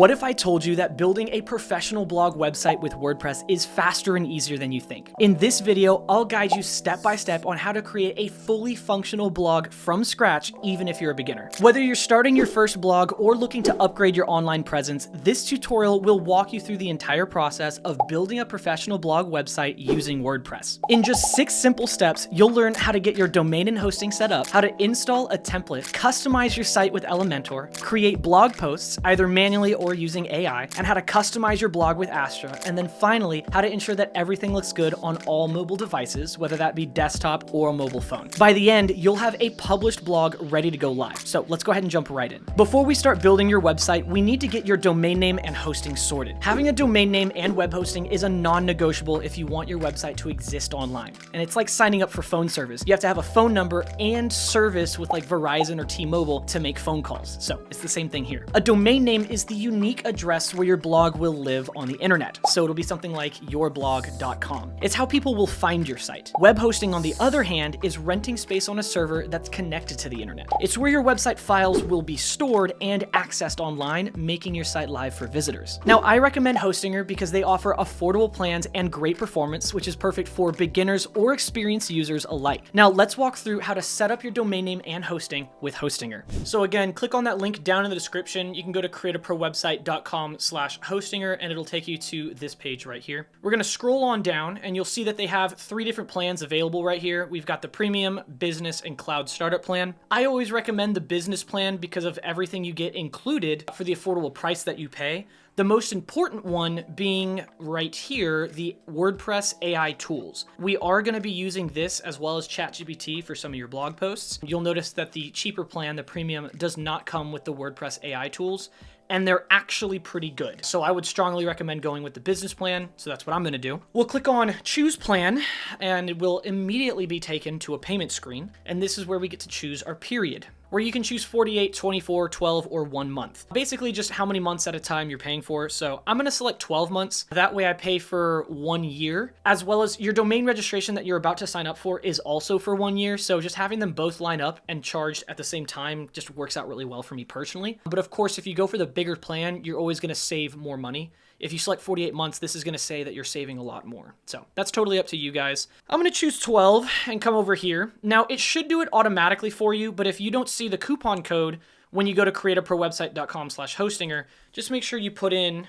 What if I told you that building a professional blog website with WordPress is faster and easier than you think? In this video, I'll guide you step by step on how to create a fully functional blog from scratch, even if you're a beginner. Whether you're starting your first blog or looking to upgrade your online presence, this tutorial will walk you through the entire process of building a professional blog website using WordPress. In just 6 simple steps, you'll learn how to get your domain and hosting set up, how to install a template, customize your site with Elementor, create blog posts, either manually or using AI, and how to customize your blog with Astra, and then finally, how to ensure that everything looks good on all mobile devices, whether that be desktop or a mobile phone. By the end, you'll have a published blog ready to go live. So let's go ahead and jump right in. Before we start building your website, we need to get your domain name and hosting sorted. Having a domain name and web hosting is a non-negotiable if you want your website to exist online. And it's like signing up for phone service. You have to have a phone number and service with like Verizon or T-Mobile to make phone calls. So it's the same thing here. A domain name is the unique address where your blog will live on the internet. So it'll be something like yourblog.com. It's how people will find your site. Web hosting, on the other hand, is renting space on a server that's connected to the internet. It's where your website files will be stored and accessed online, making your site live for visitors. Now, I recommend Hostinger because they offer affordable plans and great performance, which is perfect for beginners or experienced users alike. Now, let's walk through how to set up your domain name and hosting with Hostinger. So again, click on that link down in the description. You can go to createaprowebsite.com/Hostinger and it'll take you to this page right here. We're going to scroll on down and you'll see that they have 3 different plans available right here. We've got the premium, business, and cloud startup plan. I always recommend the business plan because of everything you get included for the affordable price that you pay. The most important one being right here, the WordPress AI tools. We are going to be using this as well as ChatGPT for some of your blog posts. You'll notice that the cheaper plan, the premium, does not come with the WordPress AI tools, and they're actually pretty good. So I would strongly recommend going with the business plan. So that's what I'm going to do. We'll click on choose plan and we'll immediately be taken to a payment screen. And this is where we get to choose our period, where you can choose 48, 24, 12, or 1 month. Basically just how many months at a time you're paying for. So I'm gonna select 12 months. That way I pay for 1 year, as well as your domain registration that you're about to sign up for is also for 1 year. So just having them both line up and charged at the same time just works out really well for me personally. But of course, if you go for the bigger plan, you're always gonna save more money. If you select 48 months, this is going to say that you're saving a lot more. So that's totally up to you guys. I'm going to choose 12 and come over here. Now it should do it automatically for you, but if you don't see the coupon code when you go to createaprowebsite.com/Hostinger, just make sure you put in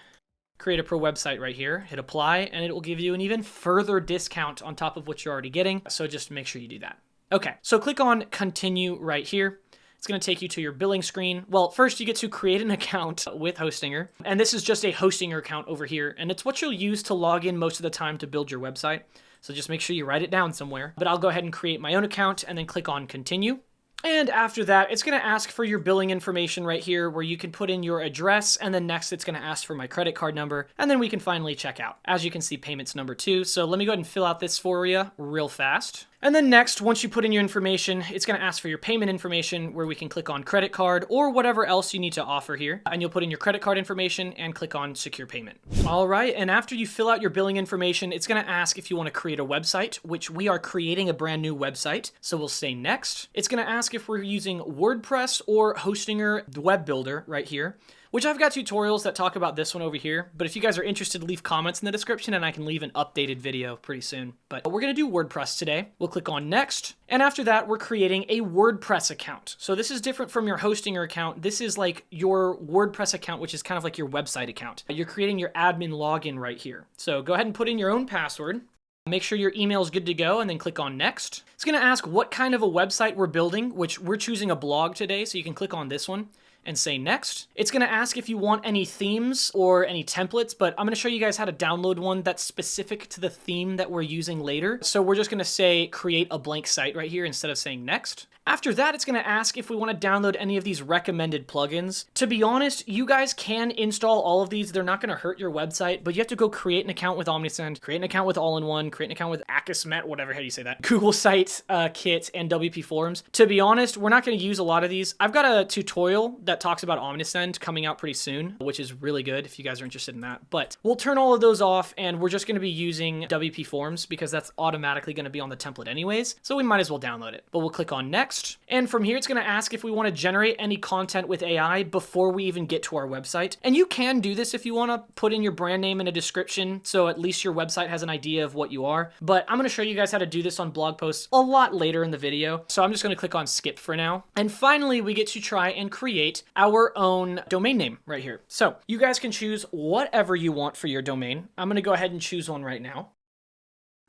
Create a Pro Website right here, hit apply, and it will give you an even further discount on top of what you're already getting. So just make sure you do that. Okay, so click on continue right here. It's going to take you to your billing screen. Well, first you get to create an account with Hostinger. And this is just a Hostinger account over here. And it's what you'll use to log in most of the time to build your website. So just make sure you write it down somewhere. But I'll go ahead and create my own account and then click on continue. And after that, it's going to ask for your billing information right here where you can put in your address. And then next, it's going to ask for my credit card number. And then we can finally check out. As you can see, payments number 2. So let me go ahead and fill out this for you real fast. And then next, once you put in your information, it's going to ask for your payment information where we can click on credit card or whatever else you need to offer here. And you'll put in your credit card information and click on secure payment. All right. And after you fill out your billing information, it's going to ask if you want to create a website, which we are creating a brand new website. So we'll say next. It's going to ask if we're using WordPress or Hostinger, the web builder right here, which I've got tutorials that talk about this one over here. But if you guys are interested, leave comments in the description and I can leave an updated video pretty soon. But we're going to do WordPress today. We'll click on next. And after that, we're creating a WordPress account. So this is different from your Hostinger account. This is like your WordPress account, which is kind of like your website account. You're creating your admin login right here. So go ahead and put in your own password. Make sure your email is good to go and then click on next. It's going to ask what kind of a website we're building, which we're choosing a blog today. So you can click on this one and say next. It's going to ask if you want any themes or any templates, but I'm going to show you guys how to download one that's specific to the theme that we're using later. So we're just going to say create a blank site right here instead of saying next. After that, it's going to ask if we want to download any of these recommended plugins. To be honest, you guys can install all of these. They're not going to hurt your website, but you have to go create an account with Omnisend, create an account with All-in-One, create an account with Akismet, whatever, how do you say that? Google Site Kit and WP Forms. To be honest, we're not going to use a lot of these. I've got a tutorial that talks about Omnisend coming out pretty soon, which is really good if you guys are interested in that. But we'll turn all of those off and we're just going to be using WP Forms because that's automatically going to be on the template anyways. So we might as well download it. But we'll click on next. next. And from here, it's going to ask if we want to generate any content with AI before we even get to our website. And you can do this if you want to put in your brand name and a description, so at least your website has an idea of what you are. But I'm going to show you guys how to do this on blog posts a lot later in the video. So I'm just going to click on skip for now. And finally, we get to try and create our own domain name right here. So you guys can choose whatever you want for your domain. I'm going to go ahead and choose one right now.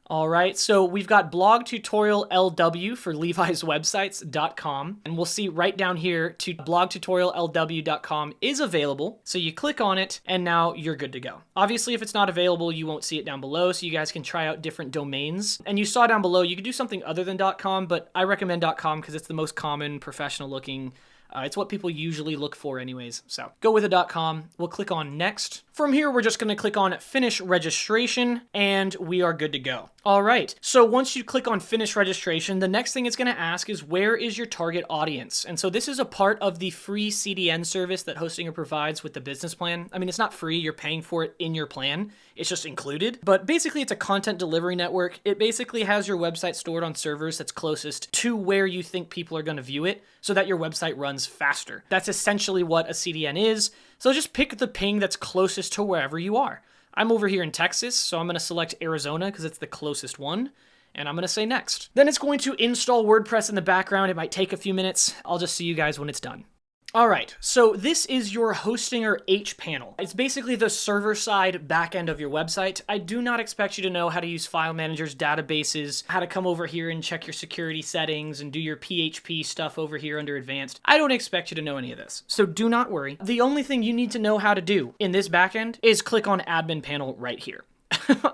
All right, so we've got blog tutorial LW for leviswebsites.com, and we'll see right down here to blogtutoriallw.com is available. So you click on it and now you're good to go. Obviously, if it's not available, you won't see it down below, so you guys can try out different domains. And you saw down below, you could do something other than .com, but I recommend .com because it's the most common, professional looking. It's what people usually look for anyways. So go with a .com. We'll click on next. From here, we're just going to click on finish registration and we are good to go. All right. So once you click on finish registration, the next thing it's going to ask is where is your target audience? And so this is a part of the free CDN service that Hostinger provides with the business plan. I mean, it's not free. You're paying for it in your plan. It's just included. But basically, it's a content delivery network. It basically has your website stored on servers that's closest to where you think people are going to view it so that your website runs faster. That's essentially what a CDN is. So just pick the ping that's closest to wherever you are. I'm over here in Texas, so I'm going to select Arizona because it's the closest one. And I'm going to say next. Then it's going to install WordPress in the background. It might take a few minutes. I'll just see you guys when it's done. All right, so this is your Hostinger Hpanel. It's basically the server-side backend of your website. I do not expect you to know how to use file managers, databases, how to come over here and check your security settings and do your PHP stuff over here under advanced. I don't expect you to know any of this, so do not worry. The only thing you need to know how to do in this backend is click on Admin Panel right here.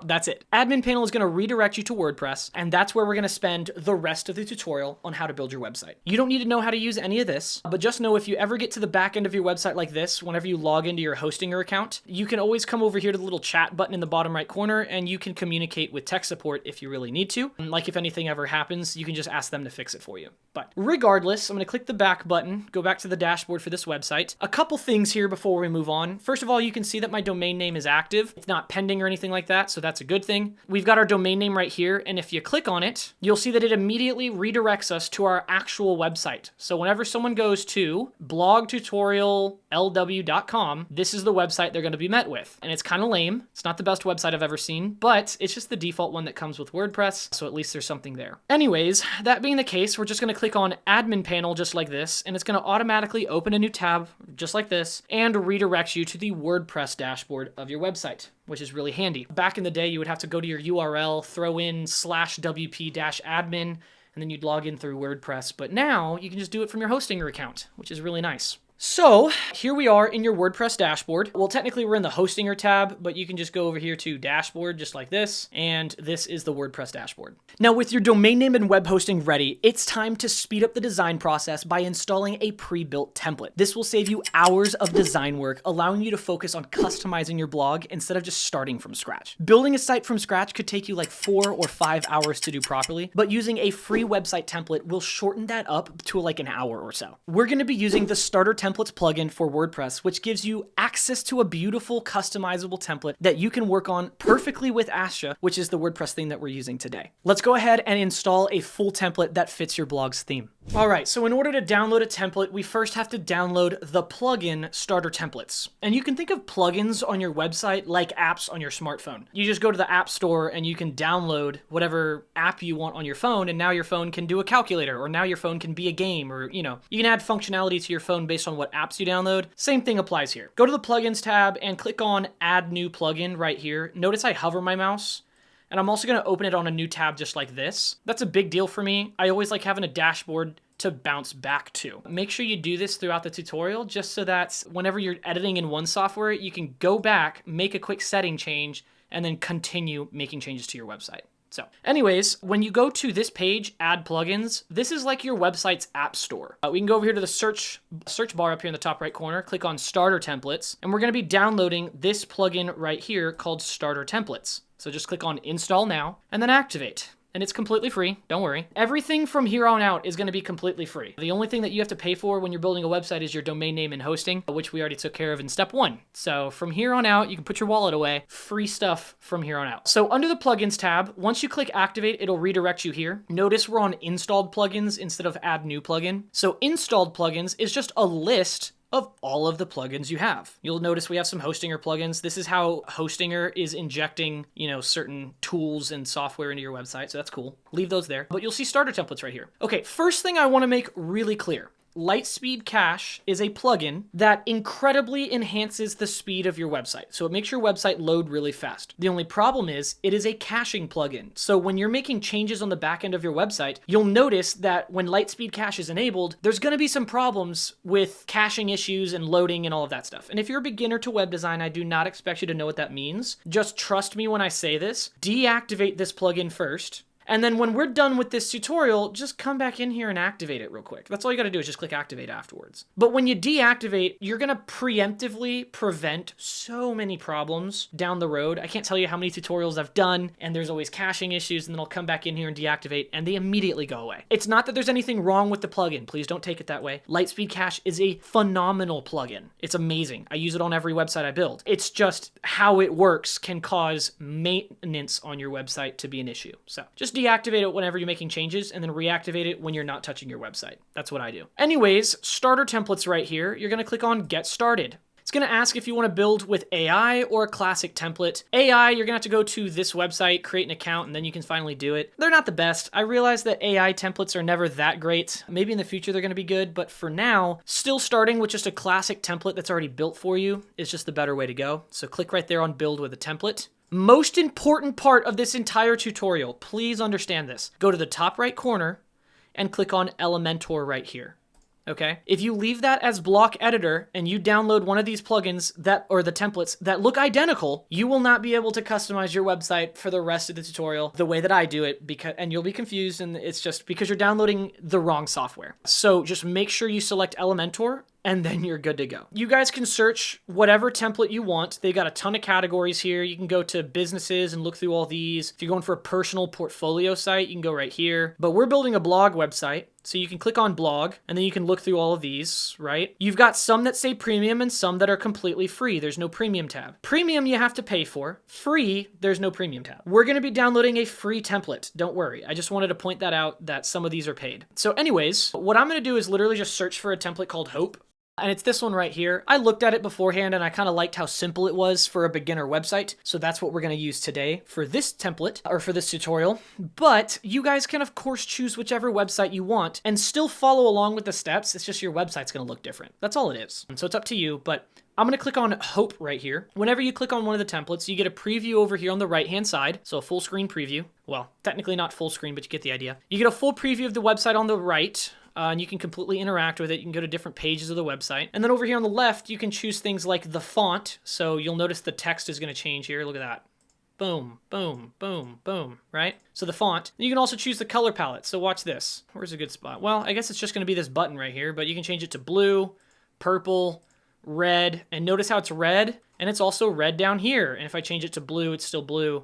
That's it. Admin Panel is going to redirect you to WordPress, and that's where we're going to spend the rest of the tutorial on how to build your website. You don't need to know how to use any of this, but just know if you ever get to the back end of your website like this, whenever you log into your Hostinger account, you can always come over here to the little chat button in the bottom right corner, and you can communicate with tech support if you really need to. And like if anything ever happens, you can just ask them to fix it for you. But regardless, I'm going to click the back button, go back to the dashboard for this website. A couple things here before we move on. First of all, you can see that my domain name is active. It's not pending or anything like that, so that's a good thing. We've got our domain name right here, and if you click on it, you'll see that it immediately redirects us to our actual website. So whenever someone goes to blogtutoriallw.com, this is the website they're going to be met with. And it's kind of lame. It's not the best website I've ever seen, but it's just the default one that comes with WordPress, so at least there's something there. Anyways, that being the case, we're just going to click on Admin Panel just like this, and it's going to automatically open a new tab just like this and redirect you to the WordPress dashboard of your website, which is really handy. Back in the day, you would have to go to your URL, throw in /wp-admin, and then you'd log in through WordPress. But now you can just do it from your Hostinger account, which is really nice. So here we are in your WordPress dashboard. Well, technically we're in the Hostinger tab, but you can just go over here to dashboard just like this, and this is the WordPress dashboard. Now with your domain name and web hosting ready, it's time to speed up the design process by installing a pre-built template. This will save you hours of design work, allowing you to focus on customizing your blog instead of just starting from scratch. Building a site from scratch could take you like 4 or 5 hours to do properly, but using a free website template will shorten that up to like an hour or so. We're going to be using the starter templates plugin for WordPress, which gives you access to a beautiful customizable template that you can work on perfectly with Astra, which is the WordPress theme that we're using today. Let's go ahead and install a full template that fits your blog's theme. All right, so in order to download a template, we first have to download the plugin starter templates. And you can think of plugins on your website like apps on your smartphone. You just go to the App Store and you can download whatever app you want on your phone, and now your phone can do a calculator, or now your phone can be a game, or you can add functionality to your phone based on what apps you download. Same thing applies here. Go to the plugins tab and click on add new plugin right here. Notice I hover my mouse, and I'm also going to open it on a new tab just like this. That's a big deal for me. I always like having a dashboard to bounce back to. Make sure you do this throughout the tutorial just so that whenever you're editing in one software, you can go back, make a quick setting change, and then continue making changes to your website. So anyways, when you go to this page, add plugins, this is like your website's app store. We can go over here to the search bar up here in the top right corner, click on starter templates, and we're going to be downloading this plugin right here called starter templates. So just click on install now and then activate. and it's completely free. Don't worry. Everything from here on out is going to be completely free. The only thing that you have to pay for when you're building a website is your domain name and hosting, which we already took care of in step 1. So from here on out, you can put your wallet away. Free stuff from here on out. So under the plugins tab, once you click activate, it'll redirect you here. Notice we're on installed plugins instead of add new plugin. So installed plugins is just a list of all of the plugins you have. You'll notice we have some Hostinger plugins. This is how Hostinger is injecting, certain tools and software into your website. So that's cool. Leave those there. But you'll see starter templates right here. Okay, first thing I want to make really clear. Litespeed Cache is a plugin that incredibly enhances the speed of your website. So it makes your website load really fast. The only problem is it is a caching plugin. So when you're making changes on the back end of your website, you'll notice that when Litespeed Cache is enabled, there's going to be some problems with caching issues and loading and all of that stuff. And if you're a beginner to web design, I do not expect you to know what that means. Just trust me when I say this. Deactivate this plugin first. And then when we're done with this tutorial, just come back in here and activate it real quick. That's all you gotta do is just click activate afterwards. But when you deactivate, you're gonna preemptively prevent so many problems down the road. I can't tell you how many tutorials I've done, and there's always caching issues, and then I'll come back in here and deactivate, and they immediately go away. It's not that there's anything wrong with the plugin. Please don't take it that way. Litespeed Cache is a phenomenal plugin. It's amazing. I use it on every website I build. It's just how it works can cause maintenance on your website to be an issue. So just deactivate it whenever you're making changes and then reactivate it when you're not touching your website. That's what I do. Anyways, starter templates right here. You're going to click on Get Started. It's going to ask if you want to build with AI or a classic template. AI, you're going to have to go to this website, create an account, and then you can finally do it. They're not the best. I realize that AI templates are never that great. Maybe in the future they're going to be good, but for now, still starting with just a classic template that's already built for you is just the better way to go. So click right there on Build with a Template. Most important part of this entire tutorial, please understand this. Go to the top right corner and click on Elementor right here. Okay? If you leave that as block editor and you download one of these plugins or the templates that look identical, you will not be able to customize your website for the rest of the tutorial the way that I do it, and you'll be confused, and it's just because you're downloading the wrong software. So just make sure you select Elementor, and then you're good to go. You guys can search whatever template you want. They got a ton of categories here. You can go to businesses and look through all these. If you're going for a personal portfolio site, you can go right here. But we're building a blog website, so you can click on blog, and then you can look through all of these, right? You've got some that say premium and some that are completely free. There's no premium tab. Premium you have to pay for. Free, there's no premium tab. We're gonna be downloading a free template. Don't worry. I just wanted to point that out that some of these are paid. So anyways, what I'm gonna do is literally just search for a template called Hope. And it's this one right here. I looked at it beforehand and I kind of liked how simple it was for a beginner website. So that's what we're going to use today for this template or for this tutorial. But you guys can of course choose whichever website you want and still follow along with the steps. It's just your website's going to look different. That's all it is. And so it's up to you, but I'm going to click on Hope right here. Whenever you click on one of the templates, you get a preview over here on the right-hand side. So a full screen preview. Well, technically not full screen, but you get the idea. You get a full preview of the website on the right. And you can completely interact with it. You can go to different pages of the website. And then over here on the left, you can choose things like the font. So you'll notice the text is going to change here. Look at that. Boom, boom, boom, boom, right? So the font. And you can also choose the color palette. So watch this. Where's a good spot? Well, I guess it's just going to be this button right here, but you can change it to blue, purple, red, and notice how it's red, and it's also red down here. And if I change it to blue, it's still blue,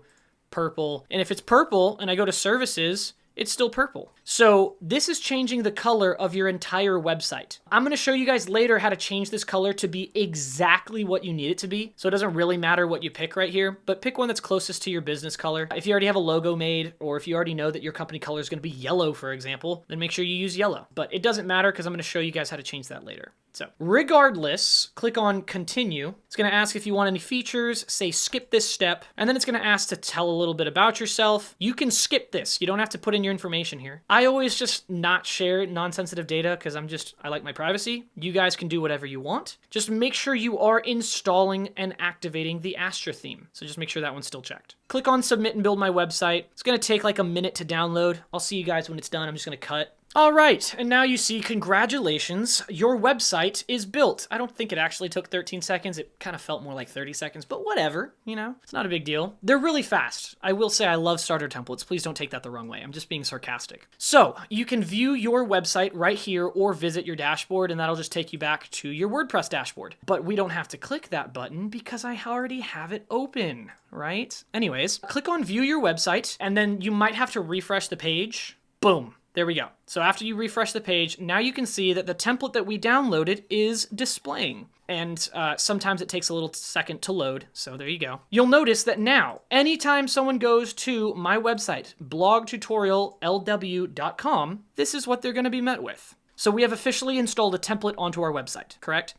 purple. And if it's purple and I go to services, it's still purple. So this is changing the color of your entire website. I'm gonna show you guys later how to change this color to be exactly what you need it to be. So it doesn't really matter what you pick right here, but pick one that's closest to your business color. If you already have a logo made, or if you already know that your company color is gonna be yellow, for example, then make sure you use yellow. But it doesn't matter because I'm gonna show you guys how to change that later. So regardless, click on continue. It's gonna ask if you want any features, say skip this step, and then it's gonna ask to tell a little bit about yourself. You can skip this. You don't have to put in your information here. I always just not share non-sensitive data because I like my privacy. You guys can do whatever you want. Just make sure you are installing and activating the Astra theme. So just make sure that one's still checked. Click on submit and build my website. It's gonna take like a minute to download. I'll see you guys when it's done. I'm just gonna cut. All right, and now you see, congratulations, your website is built. I don't think it actually took 13 seconds. It kind of felt more like 30 seconds, but whatever, you know, it's not a big deal. They're really fast. I will say I love starter templates. Please don't take that the wrong way. I'm just being sarcastic. So you can view your website right here or visit your dashboard, and that'll just take you back to your WordPress dashboard. But we don't have to click that button because I already have it open, right? Anyways, click on view your website, and then you might have to refresh the page. Boom. There we go. So after you refresh the page, now you can see that the template that we downloaded is displaying. And sometimes it takes a little second to load, so there you go. You'll notice that now, anytime someone goes to my website, blogtutoriallw.com, this is what they're gonna be met with. So we have officially installed a template onto our website, correct?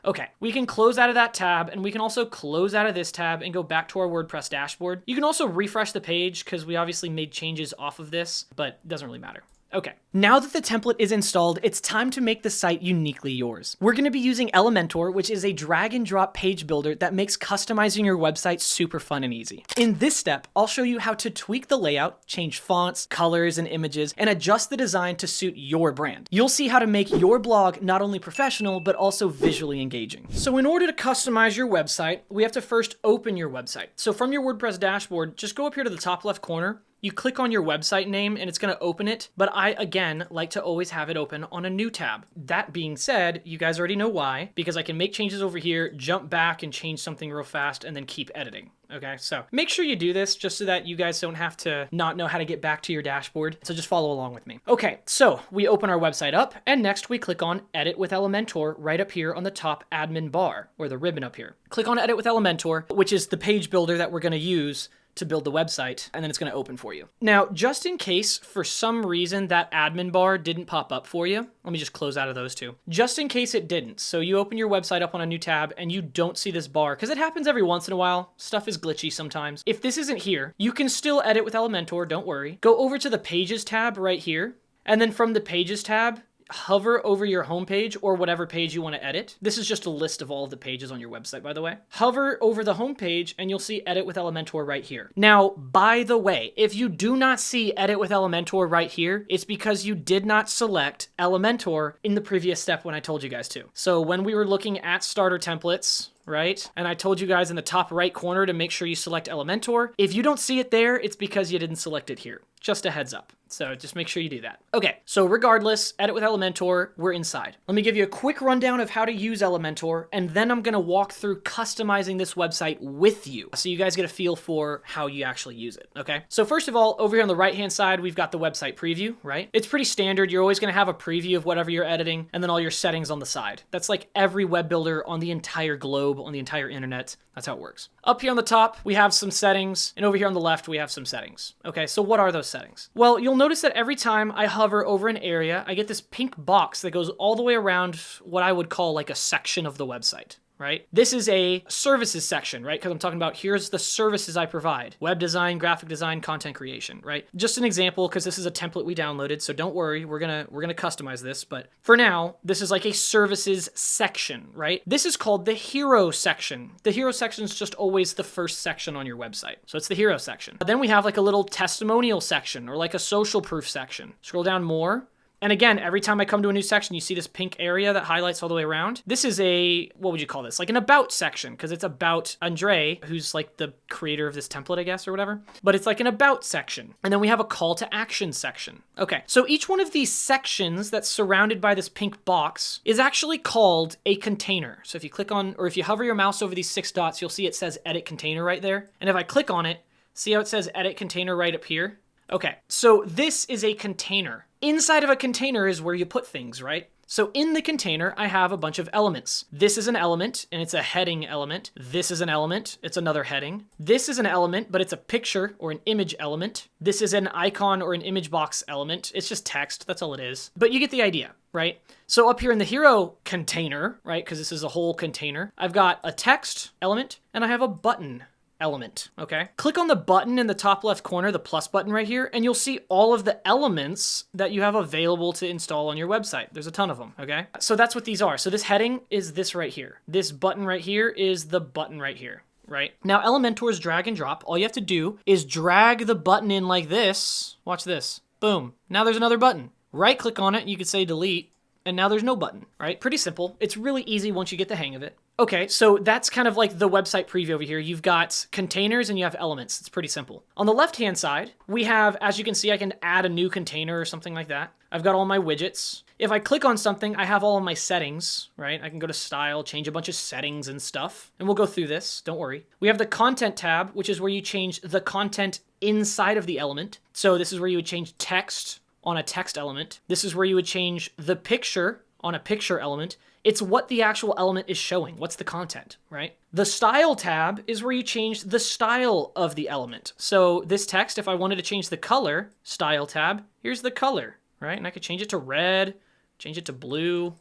Okay, we can close out of that tab, and we can also close out of this tab and go back to our WordPress dashboard. You can also refresh the page because we obviously made changes off of this, but it doesn't really matter. Okay, now that the template is installed, it's time to make the site uniquely yours. We're gonna be using Elementor, which is a drag and drop page builder that makes customizing your website super fun and easy. In this step, I'll show you how to tweak the layout, change fonts, colors, and images, and adjust the design to suit your brand. You'll see how to make your blog not only professional, but also visually engaging. So in order to customize your website, we have to first open your website. So from your WordPress dashboard, just go up here to the top left corner. You click on your website name and it's gonna open it, but I, again, like to always have it open on a new tab. That being said, you guys already know why, because I can make changes over here, jump back and change something real fast, and then keep editing. Okay, so make sure you do this just so that you guys don't have to not know how to get back to your dashboard. So just follow along with me. Okay, so we open our website up, and next we click on Edit with Elementor right up here on the top admin bar, or the ribbon up here. Click on Edit with Elementor, which is the page builder that we're gonna use to build the website, and then it's gonna open for you. Now, just in case for some reason that admin bar didn't pop up for you, let me just close out of those two. Just in case it didn't, so you open your website up on a new tab and you don't see this bar, because it happens every once in a while. Stuff is glitchy sometimes. If this isn't here, you can still edit with Elementor, don't worry. Go over to the Pages tab right here, and then from the Pages tab, hover over your homepage or whatever page you want to edit. This is just a list of all of the pages on your website, by the way. Hover over the homepage and you'll see Edit with Elementor right here. Now, by the way, if you do not see Edit with Elementor right here, it's because you did not select Elementor in the previous step when I told you guys to. So when we were looking at starter templates, right? And I told you guys in the top right corner to make sure you select Elementor. If you don't see it there, it's because you didn't select it here. Just a heads up. So just make sure you do that. Okay, so regardless, Edit with Elementor, we're inside. Let me give you a quick rundown of how to use Elementor, and then I'm gonna walk through customizing this website with you, so you guys get a feel for how you actually use it, okay? So first of all, over here on the right-hand side, we've got the website preview, right? It's pretty standard. You're always gonna have a preview of whatever you're editing, and then all your settings on the side. That's like every web builder on the entire globe, on the entire internet. That's how it works. Up here on the top, we have some settings, and over here on the left, we have some settings. Okay, so what are those settings? Well, you'll notice that every time I hover over an area, I get this pink box that goes all the way around what I would call like a section of the website. Right? This is a services section, right? Because I'm talking about here's the services I provide. Web design, graphic design, content creation, right? Just an example, because this is a template we downloaded, so don't worry, we're gonna customize this, but for now, this is like a services section, right? This is called the hero section. The hero section is just always the first section on your website. So it's the hero section. Then we have like a little testimonial section or like a social proof section. Scroll down more. And again, every time I come to a new section, you see this pink area that highlights all the way around. This is a, what would you call this? Like an about section, because it's about Andre, who's like the creator of this template, I guess, or whatever. But it's like an about section. And then we have a call to action section. Okay, so each one of these sections that's surrounded by this pink box is actually called a container. So if you click on, or if you hover your mouse over these 6 dots, you'll see it says edit container right there. And if I click on it, see how it says edit container right up here? Okay, so this is a container. Inside of a container is where you put things, right? So in the container, I have a bunch of elements. This is an element, and it's a heading element. This is an element, it's another heading. This is an element, but it's a picture or an image element. This is an icon or an image box element. It's just text, that's all it is. But you get the idea, right? So up here in the hero container, right, because this is a whole container, I've got a text element, and I have a button element, okay? Click on the button in the top left corner, the plus button right here, and you'll see all of the elements that you have available to install on your website. There's a ton of them, okay? So that's what these are. So this heading is this right here. This button right here is the button right here, right? Now Elementor's drag and drop, all you have to do is drag the button in like this. Watch this. Boom. Now there's another button. right click on it, you could say delete, and now there's no button, right? Pretty simple. It's really easy once you get the hang of it. Okay, so that's kind of like the website preview over here. You've got containers and you have elements. It's pretty simple. On the left-hand side, we have, as you can see, I can add a new container or something like that. I've got all my widgets. If I click on something, I have all of my settings, right? I can go to style, change a bunch of settings and stuff, and we'll go through this, don't worry. We have the content tab, which is where you change the content inside of the element. So this is where you would change text on a text element. This is where you would change the picture on a picture element. It's what the actual element is showing. What's the content, right? The style tab is where you change the style of the element. So this text, if I wanted to change the color, style tab, here's the color, right? And I could change it to red, change it to blue.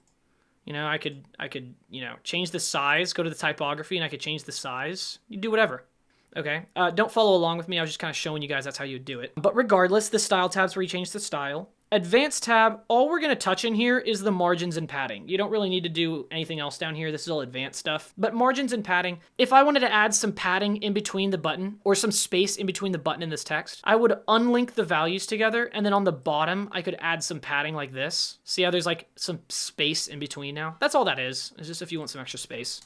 You know, I could, change the size, go to the typography, and I could change the size. You do whatever. Okay, don't follow along with me. I was just kind of showing you guys that's how you do it. But regardless, the style tab's where you change the style. Advanced tab, all we're going to touch in here is the margins and padding. You don't really need to do anything else down here. This is all advanced stuff. But margins and padding, if I wanted to add some padding in between the button or some space in between the button and this text, I would unlink the values together, and then on the bottom, I could add some padding like this. See how there's like some space in between now? That's all that is. It's just if you want some extra space.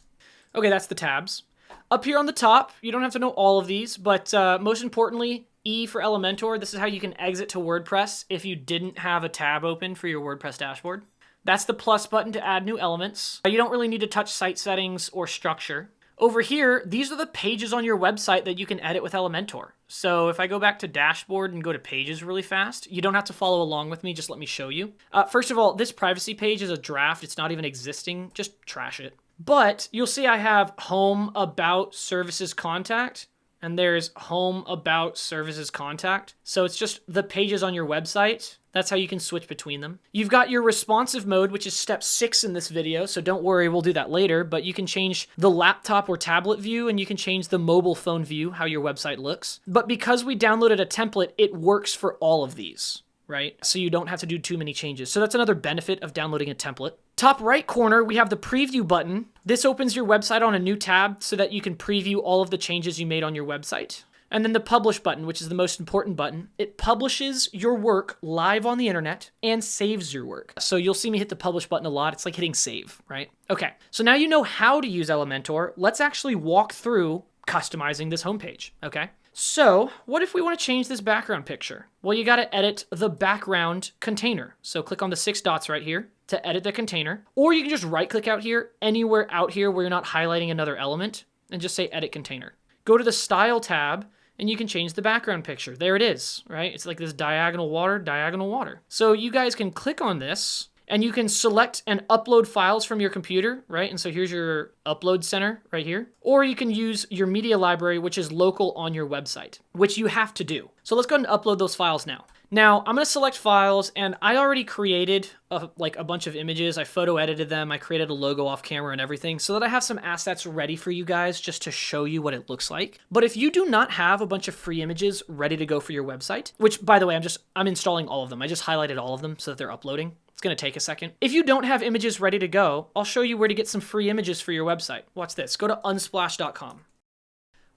Okay, that's the tabs. Up here on the top, you don't have to know all of these, but most importantly, E for Elementor. This is how you can exit to WordPress if you didn't have a tab open for your WordPress dashboard. That's the plus button to add new elements. You don't really need to touch site settings or structure. Over here, these are the pages on your website that you can edit with Elementor. So if I go back to dashboard and go to pages really fast, you don't have to follow along with me, just let me show you. First of all, this privacy page is a draft. It's not even existing. Just trash it. But you'll see I have home, about, services, contact, and there's home, about, services, contact. So it's just the pages on your website. That's how you can switch between them. You've got your responsive mode, which is step 6 in this video, so don't worry, we'll do that later, but you can change the laptop or tablet view, and you can change the mobile phone view, how your website looks. But because we downloaded a template, it works for all of these, right? So you don't have to do too many changes. So that's another benefit of downloading a template. Top right corner, we have the preview button. This opens your website on a new tab so that you can preview all of the changes you made on your website. And then the publish button, which is the most important button. It publishes your work live on the internet and saves your work. So you'll see me hit the publish button a lot. It's like hitting save, right? Okay, so now you know how to use Elementor. Let's actually walk through customizing this homepage, okay? So what if we want to change this background picture? Well, you got to edit the background container. So click on the 6 dots right here to edit the container, or you can just right click out here, anywhere out here where you're not highlighting another element, and just say edit container. Go to the style tab, and you can change the background picture. There it is, right? It's like this diagonal water, diagonal water. So you guys can click on this, and you can select and upload files from your computer, right? And so here's your upload center right here. Or you can use your media library, which is local on your website, which you have to do. So let's go ahead and upload those files now. Now, I'm going to select files, and I already created a bunch of images. I photo edited them. I created a logo off camera and everything so that I have some assets ready for you guys just to show you what it looks like. But if you do not have a bunch of free images ready to go for your website, which, by the way, I'm installing all of them. I just highlighted all of them so that they're uploading. It's going to take a second. If you don't have images ready to go, I'll show you where to get some free images for your website. Watch this. Go to unsplash.com.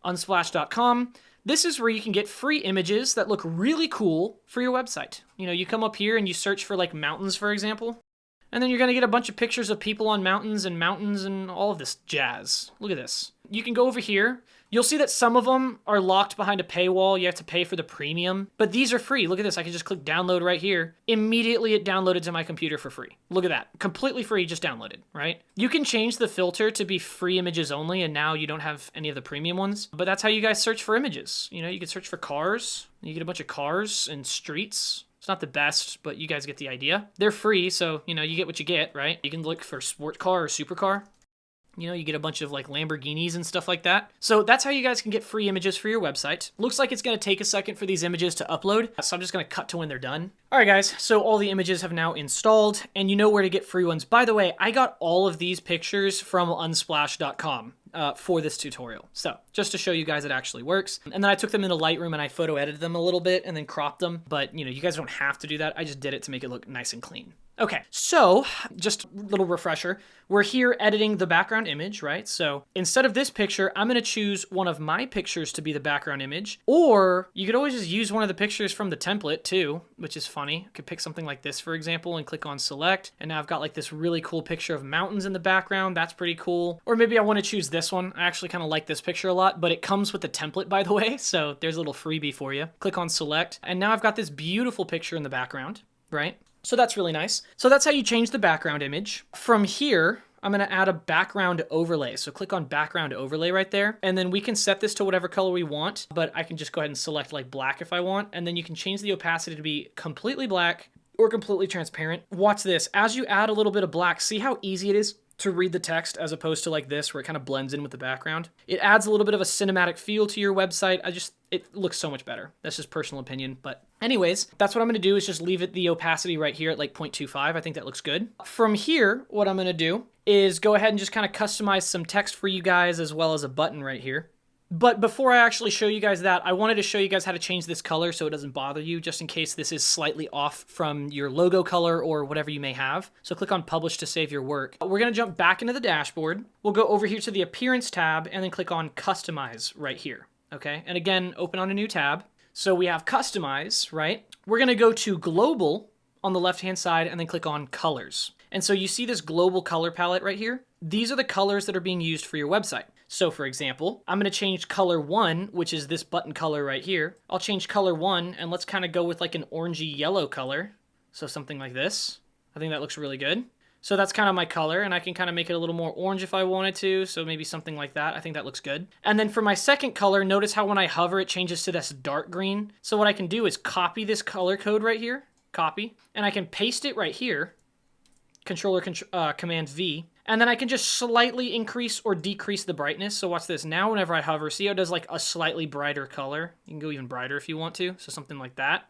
Unsplash.com. This is where you can get free images that look really cool for your website. You know, you come up here and you search for like mountains, for example, and then you're going to get a bunch of pictures of people on mountains and all of this jazz. Look at this. You can go over here. You'll see that some of them are locked behind a paywall. You have to pay for the premium, but these are free. Look at this. I can just click download right here. Immediately it downloaded to my computer for free. Look at that. Completely free, just downloaded, right? You can change the filter to be free images only, and now you don't have any of the premium ones, but that's how you guys search for images. You know, you can search for cars. You get a bunch of cars and streets. It's not the best, but you guys get the idea. They're free, so, you know, you get what you get, right? You can look for sport car or supercar. You know, you get a bunch of like Lamborghinis and stuff like that. So that's how you guys can get free images for your website. Looks like it's going to take a second for these images to upload, so I'm just going to cut to when they're done. All right, guys, so all the images have now installed, and you know where to get free ones. By the way, I got all of these pictures from unsplash.com. For this tutorial. So just to show you guys it actually works. And then I took them into Lightroom and I photo edited them a little bit and then cropped them. But you know, you guys don't have to do that. I just did it to make it look nice and clean. Okay, so just a little refresher. We're here editing the background image, right? So instead of this picture, I'm gonna choose one of my pictures to be the background image, or you could always just use one of the pictures from the template too, which is funny. I could pick something like this, for example, and click on select, and now I've got like this really cool picture of mountains in the background. That's pretty cool. Or maybe I wanna choose this one. I actually kind of like this picture a lot, but it comes with the template, by the way, so there's a little freebie for you. Click on select, and now I've got this beautiful picture in the background, right? So that's really nice. So that's how you change the background image. From here, I'm gonna add a background overlay. So click on background overlay right there. And then we can set this to whatever color we want, but I can just go ahead and select like black if I want. And then you can change the opacity to be completely black or completely transparent. Watch this. As you add a little bit of black, see how easy it is to read the text as opposed to like this where it kind of blends in with the background. It adds a little bit of a cinematic feel to your website. It looks so much better. That's just personal opinion, but anyways, that's what I'm gonna do is just leave it the opacity right here at like 0.25. I think that looks good. From here, what I'm gonna do is go ahead and just kind of customize some text for you guys as well as a button right here. But before I actually show you guys that, I wanted to show you guys how to change this color so it doesn't bother you, just in case this is slightly off from your logo color or whatever you may have. So click on Publish to save your work. We're gonna jump back into the dashboard. We'll go over here to the Appearance tab and then click on Customize right here, okay? And again, open on a new tab. So we have Customize, right? We're gonna go to Global on the left-hand side and then click on Colors. And so you see this global color palette right here? These are the colors that are being used for your website. So for example, I'm gonna change color 1, which is this button color right here. I'll change color 1 and let's kind of go with like an orangey yellow color. So something like this. I think that looks really good. So that's kind of my color, and I can kind of make it a little more orange if I wanted to, so maybe something like that. I think that looks good. And then for my second color, notice how when I hover, it changes to this dark green. So what I can do is copy this color code right here, copy, and I can paste it right here, Command V, and then I can just slightly increase or decrease the brightness. So watch this. Now whenever I hover, see how it does like a slightly brighter color? You can go even brighter if you want to, so something like that.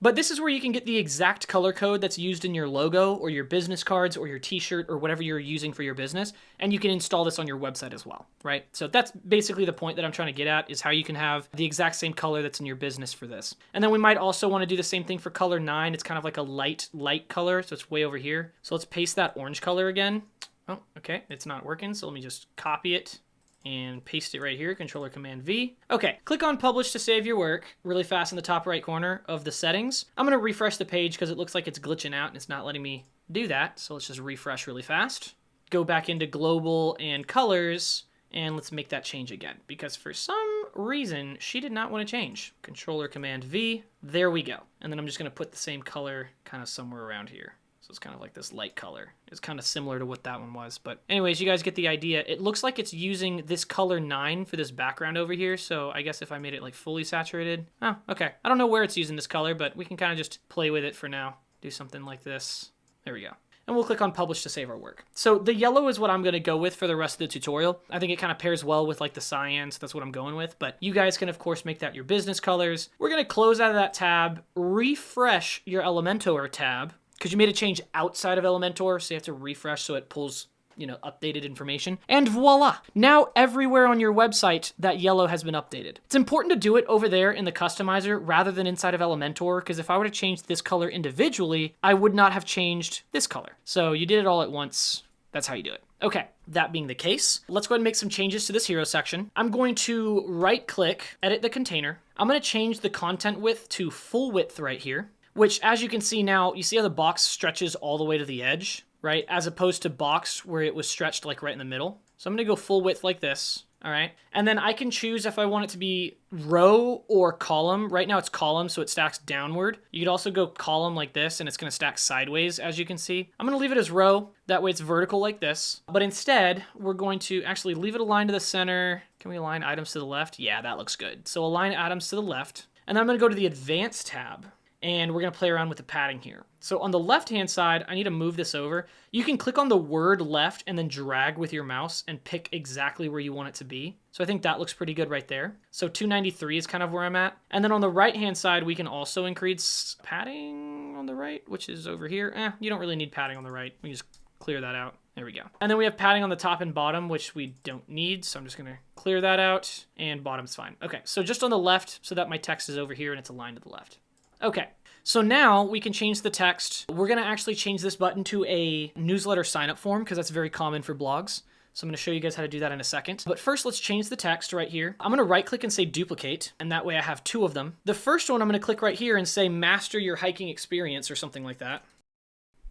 But this is where you can get the exact color code that's used in your logo or your business cards or your t-shirt or whatever you're using for your business, and you can install this on your website as well, right? So that's basically the point that I'm trying to get at, is how you can have the exact same color that's in your business for this. And then we might also want to do the same thing for color 9. It's kind of like a light color, so it's way over here. So let's paste that orange color again. Oh, okay, it's not working, so let me just copy it and paste it right here, Command V. Okay, click on Publish to save your work really fast in the top right corner of the settings. I'm gonna refresh the page because it looks like it's glitching out and it's not letting me do that. So let's just refresh really fast. Go back into Global and Colors, and let's make that change again because for some reason she did not want to change. Command V, there we go. And then I'm just gonna put the same color kind of somewhere around here. So it's kind of like this light color. It's kind of similar to what that one was. But anyways, you guys get the idea. It looks like it's using this color 9 for this background over here. So I guess if I made it like fully saturated. Oh, okay. I don't know where it's using this color, but we can kind of just play with it for now. Do something like this. There we go. And we'll click on Publish to save our work. So the yellow is what I'm gonna go with for the rest of the tutorial. I think it kind of pairs well with like the cyan, so that's what I'm going with. But you guys can of course make that your business colors. We're gonna close out of that tab, refresh your Elementor tab, because you made a change outside of Elementor, so you have to refresh so it pulls, you know, updated information. And voila! Now everywhere on your website, that yellow has been updated. It's important to do it over there in the customizer rather than inside of Elementor, because if I were to change this color individually, I would not have changed this color. So you did it all at once. That's how you do it. Okay, that being the case, let's go ahead and make some changes to this hero section. I'm going to right-click, edit the container. I'm going to change the content width to full width right here, which as you can see now, you see how the box stretches all the way to the edge, right? As opposed to box where it was stretched like right in the middle. So I'm gonna go full width like this, all right? And then I can choose if I want it to be row or column. Right now it's column, so it stacks downward. You could also go column like this and it's gonna stack sideways, as you can see. I'm gonna leave it as row, that way it's vertical like this. But instead, we're going to actually leave it aligned to the center. Can we align items to the left? Yeah, that looks good. So align items to the left. And then I'm gonna go to the Advanced tab, and we're gonna play around with the padding here. So on the left-hand side, I need to move this over. You can click on the word left and then drag with your mouse and pick exactly where you want it to be. So I think that looks pretty good right there. So 293 is kind of where I'm at. And then on the right-hand side, we can also increase padding on the right, which is over here. You don't really need padding on the right. We just clear that out. There we go. And then we have padding on the top and bottom, which we don't need. So I'm just gonna clear that out, and bottom's fine. Okay, so just on the left so that my text is over here and it's aligned to the left. Okay, So now we can change the text. We're going to actually change this button to a newsletter sign up form because that's very common for blogs. So I'm going to show you guys how to do that in a second. But first, let's change the text right here. I'm going to right click and say duplicate, and that way I have two of them. The first one, I'm going to click right here and say master your hiking experience or something like that.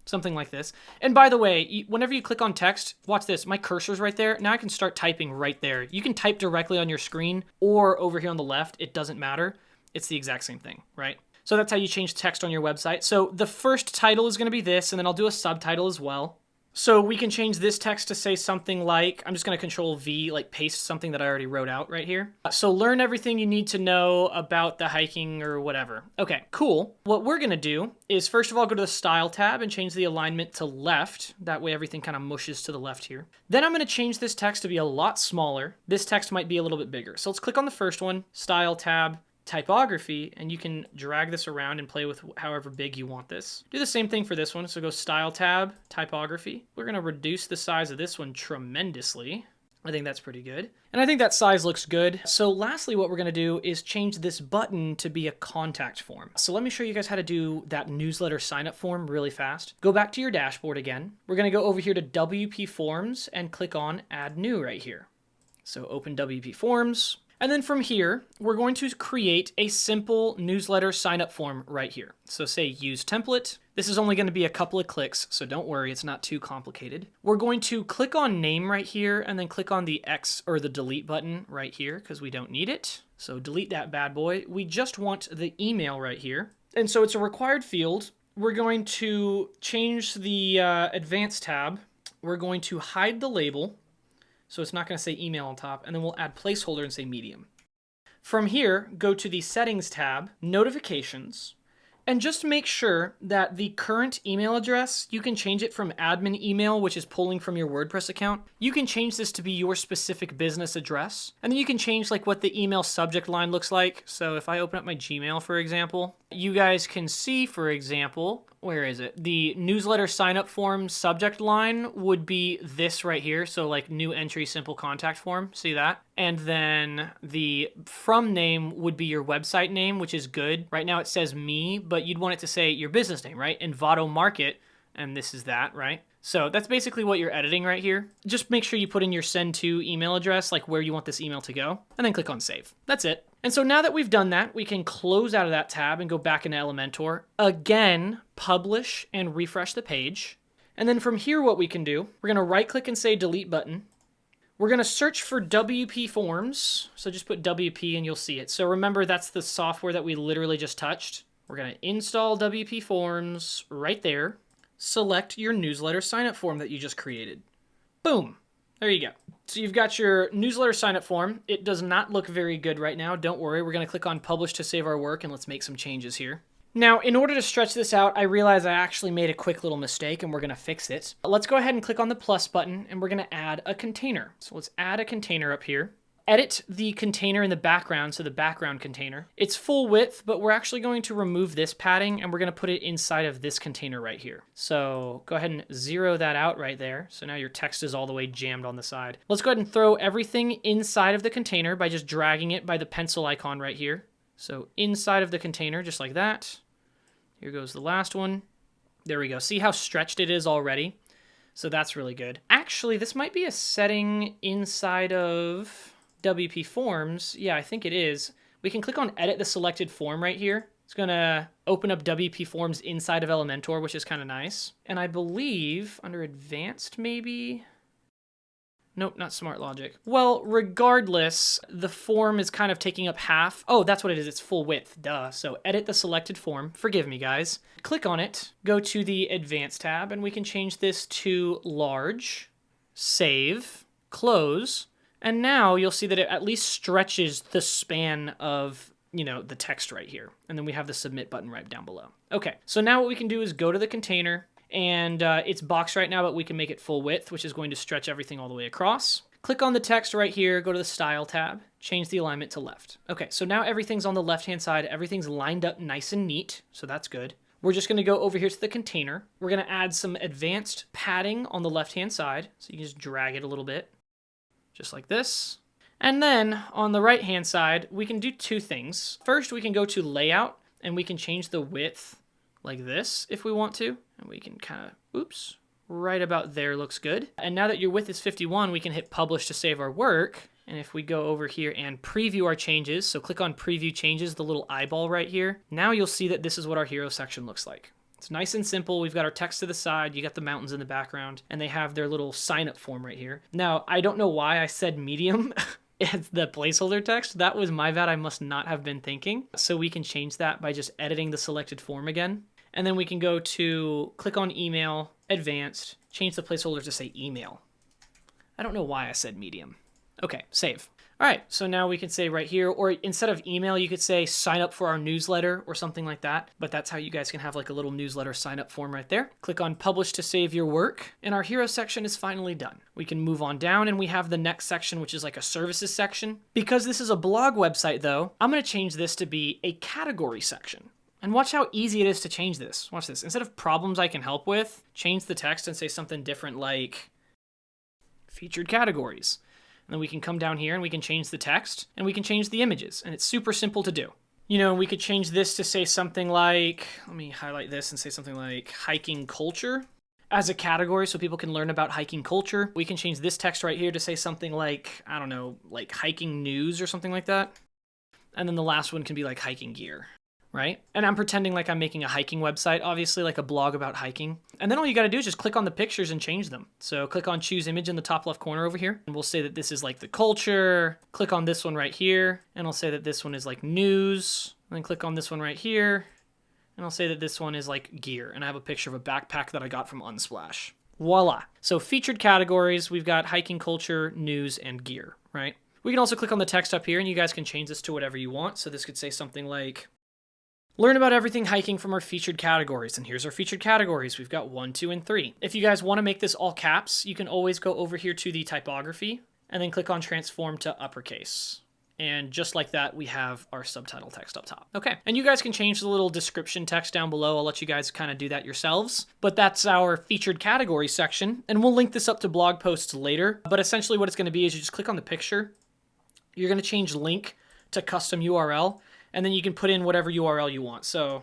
Something like this. And by the way, whenever you click on text, watch this. My cursor's right there. Now I can start typing right there. You can type directly on your screen or over here on the left. It doesn't matter. It's the exact same thing, right? So that's how you change text on your website. So the first title is going to be this, and then I'll do a subtitle as well. So we can change this text to say something like, I'm just going to Control V, like paste something that I already wrote out right here. So learn everything you need to know about the hiking or whatever. Okay, cool. What we're going to do is first of all, go to the Style tab and change the alignment to left. That way everything kind of mushes to the left here. Then I'm going to change this text to be a lot smaller. This text might be a little bit bigger. So let's click on the first one, Style tab, typography, and you can drag this around and play with however big you want this. Do the same thing for this one. So go Style tab, typography. We're going to reduce the size of this one tremendously. I think that's pretty good. And I think that size looks good. So lastly, what we're going to do is change this button to be a contact form. So let me show you guys how to do that newsletter sign up form really fast. Go back to your dashboard again. We're going to go over here to WP Forms and click on Add New right here. So open WP Forms. And then from here, we're going to create a simple newsletter sign up form right here. So say use template. This is only going to be a couple of clicks, so don't worry, it's not too complicated. We're going to click on name right here and then click on the X or the delete button right here because we don't need it. So delete that bad boy. We just want the email right here. And so it's a required field. We're going to change the advanced tab. We're going to hide the label. So it's not going to say email on top, and then we'll add placeholder and say medium. From here, go to the settings tab, notifications, and just make sure that the current email address, you can change it from admin email, which is pulling from your WordPress account. You can change this to be your specific business address. And then you can change like what the email subject line looks like. So if I open up my Gmail, for example, you guys can see, for example, where is it? The newsletter sign up form subject line would be this right here. So like new entry, simple contact form. See that? And then the from name would be your website name, which is good. Right now it says me, but you'd want it to say your business name, right? Envato Market, and this is that, right? So that's basically what you're editing right here. Just make sure you put in your send to email address, like where you want this email to go, and then click on save. That's it. And so now that we've done that, we can close out of that tab and go back into Elementor. Again, publish and refresh the page. And then from here, what we can do, we're going to right click and say delete button. We're going to search for WP Forms. So just put WP and you'll see it. So remember, that's the software that we literally just touched. We're going to install WP Forms right there. Select your newsletter signup form that you just created. Boom. There you go. So you've got your newsletter signup form. It does not look very good right now. Don't worry. We're going to click on publish to save our work and let's make some changes here. Now, in order to stretch this out, I realize I actually made a quick little mistake and we're going to fix it. Let's go ahead and click on the plus button and we're going to add a container. So let's add a container up here. Edit the container in the background, so the background container. It's full width, but we're actually going to remove this padding and we're going to put it inside of this container right here. So go ahead and zero that out right there. So now your text is all the way jammed on the side. Let's go ahead and throw everything inside of the container by just dragging it by the pencil icon right here. So inside of the container, just like that. Here goes the last one. There we go. See how stretched it is already? So that's really good. Actually, this might be a setting inside of WP Forms. Yeah, I think it is. We can click on edit the selected form right here. It's going to open up WP Forms inside of Elementor, which is kind of nice. And I believe under advanced maybe. Nope, not smart logic. Well, regardless, the form is kind of taking up half. Oh, that's what it is. It's full width. Duh. So edit the selected form. Forgive me, guys. Click on it. Go to the advanced tab, and we can change this to large. Save. Close. And now you'll see that it at least stretches the span of, the text right here. And then we have the submit button right down below. Okay, so now what we can do is go to the container. And it's boxed right now, but we can make it full width, which is going to stretch everything all the way across. Click on the text right here, go to the Style tab, change the alignment to left. Okay, so now everything's on the left-hand side. Everything's lined up nice and neat, so that's good. We're just going to go over here to the container. We're going to add some advanced padding on the left-hand side. So you can just drag it a little bit, just like this. And then on the right-hand side, we can do two things. First, we can go to Layout, and we can change the width like this if we want to. And we can kind of, oops, right about there looks good. And now that your width is 51, we can hit publish to save our work. And if we go over here and preview our changes, so click on preview changes, the little eyeball right here, now you'll see that this is what our hero section looks like. It's nice and simple. We've got our text to the side, you got the mountains in the background, and they have their little sign up form right here. Now, I don't know why I said medium as the placeholder text. That was my bad. I must not have been thinking. So we can change that by just editing the selected form again. And then we can go to click on email, advanced, change the placeholder to say email. I don't know why I said medium. Okay, save. All right, so now we can say right here, or instead of email, you could say sign up for our newsletter or something like that. But that's how you guys can have like a little newsletter sign up form right there. Click on publish to save your work. And our hero section is finally done. We can move on down and we have the next section, which is like a services section. Because this is a blog website though, I'm gonna change this to be a category section. And watch how easy it is to change this. Watch this. Instead of problems I can help with, change the text and say something different like featured categories. And then we can come down here and we can change the text and we can change the images. And it's super simple to do. You know, we could change this to say something like, let me highlight this and say something like hiking culture as a category so people can learn about hiking culture. We can change this text right here to say something like, I don't know, like hiking news or something like that. And then the last one can be like hiking gear. Right? And I'm pretending like I'm making a hiking website, obviously, like a blog about hiking. And then all you got to do is just click on the pictures and change them. So click on choose image in the top left corner over here. And we'll say that this is like the culture. Click on this one right here. And I'll say that this one is like news. And then click on this one right here. And I'll say that this one is like gear. And I have a picture of a backpack that I got from Unsplash. Voila. So featured categories, we've got hiking culture, news, and gear, right? We can also click on the text up here and you guys can change this to whatever you want. So this could say something like, learn about everything hiking from our featured categories. And here's our featured categories. We've got 1, 2, and 3. If you guys want to make this all caps, you can always go over here to the typography and then click on transform to uppercase. And just like that, we have our subtitle text up top. Okay, and you guys can change the little description text down below. I'll let you guys kind of do that yourselves. But that's our featured category section. And we'll link this up to blog posts later. But essentially what it's going to be is you just click on the picture. You're going to change link to custom URL. And then you can put in whatever URL you want. So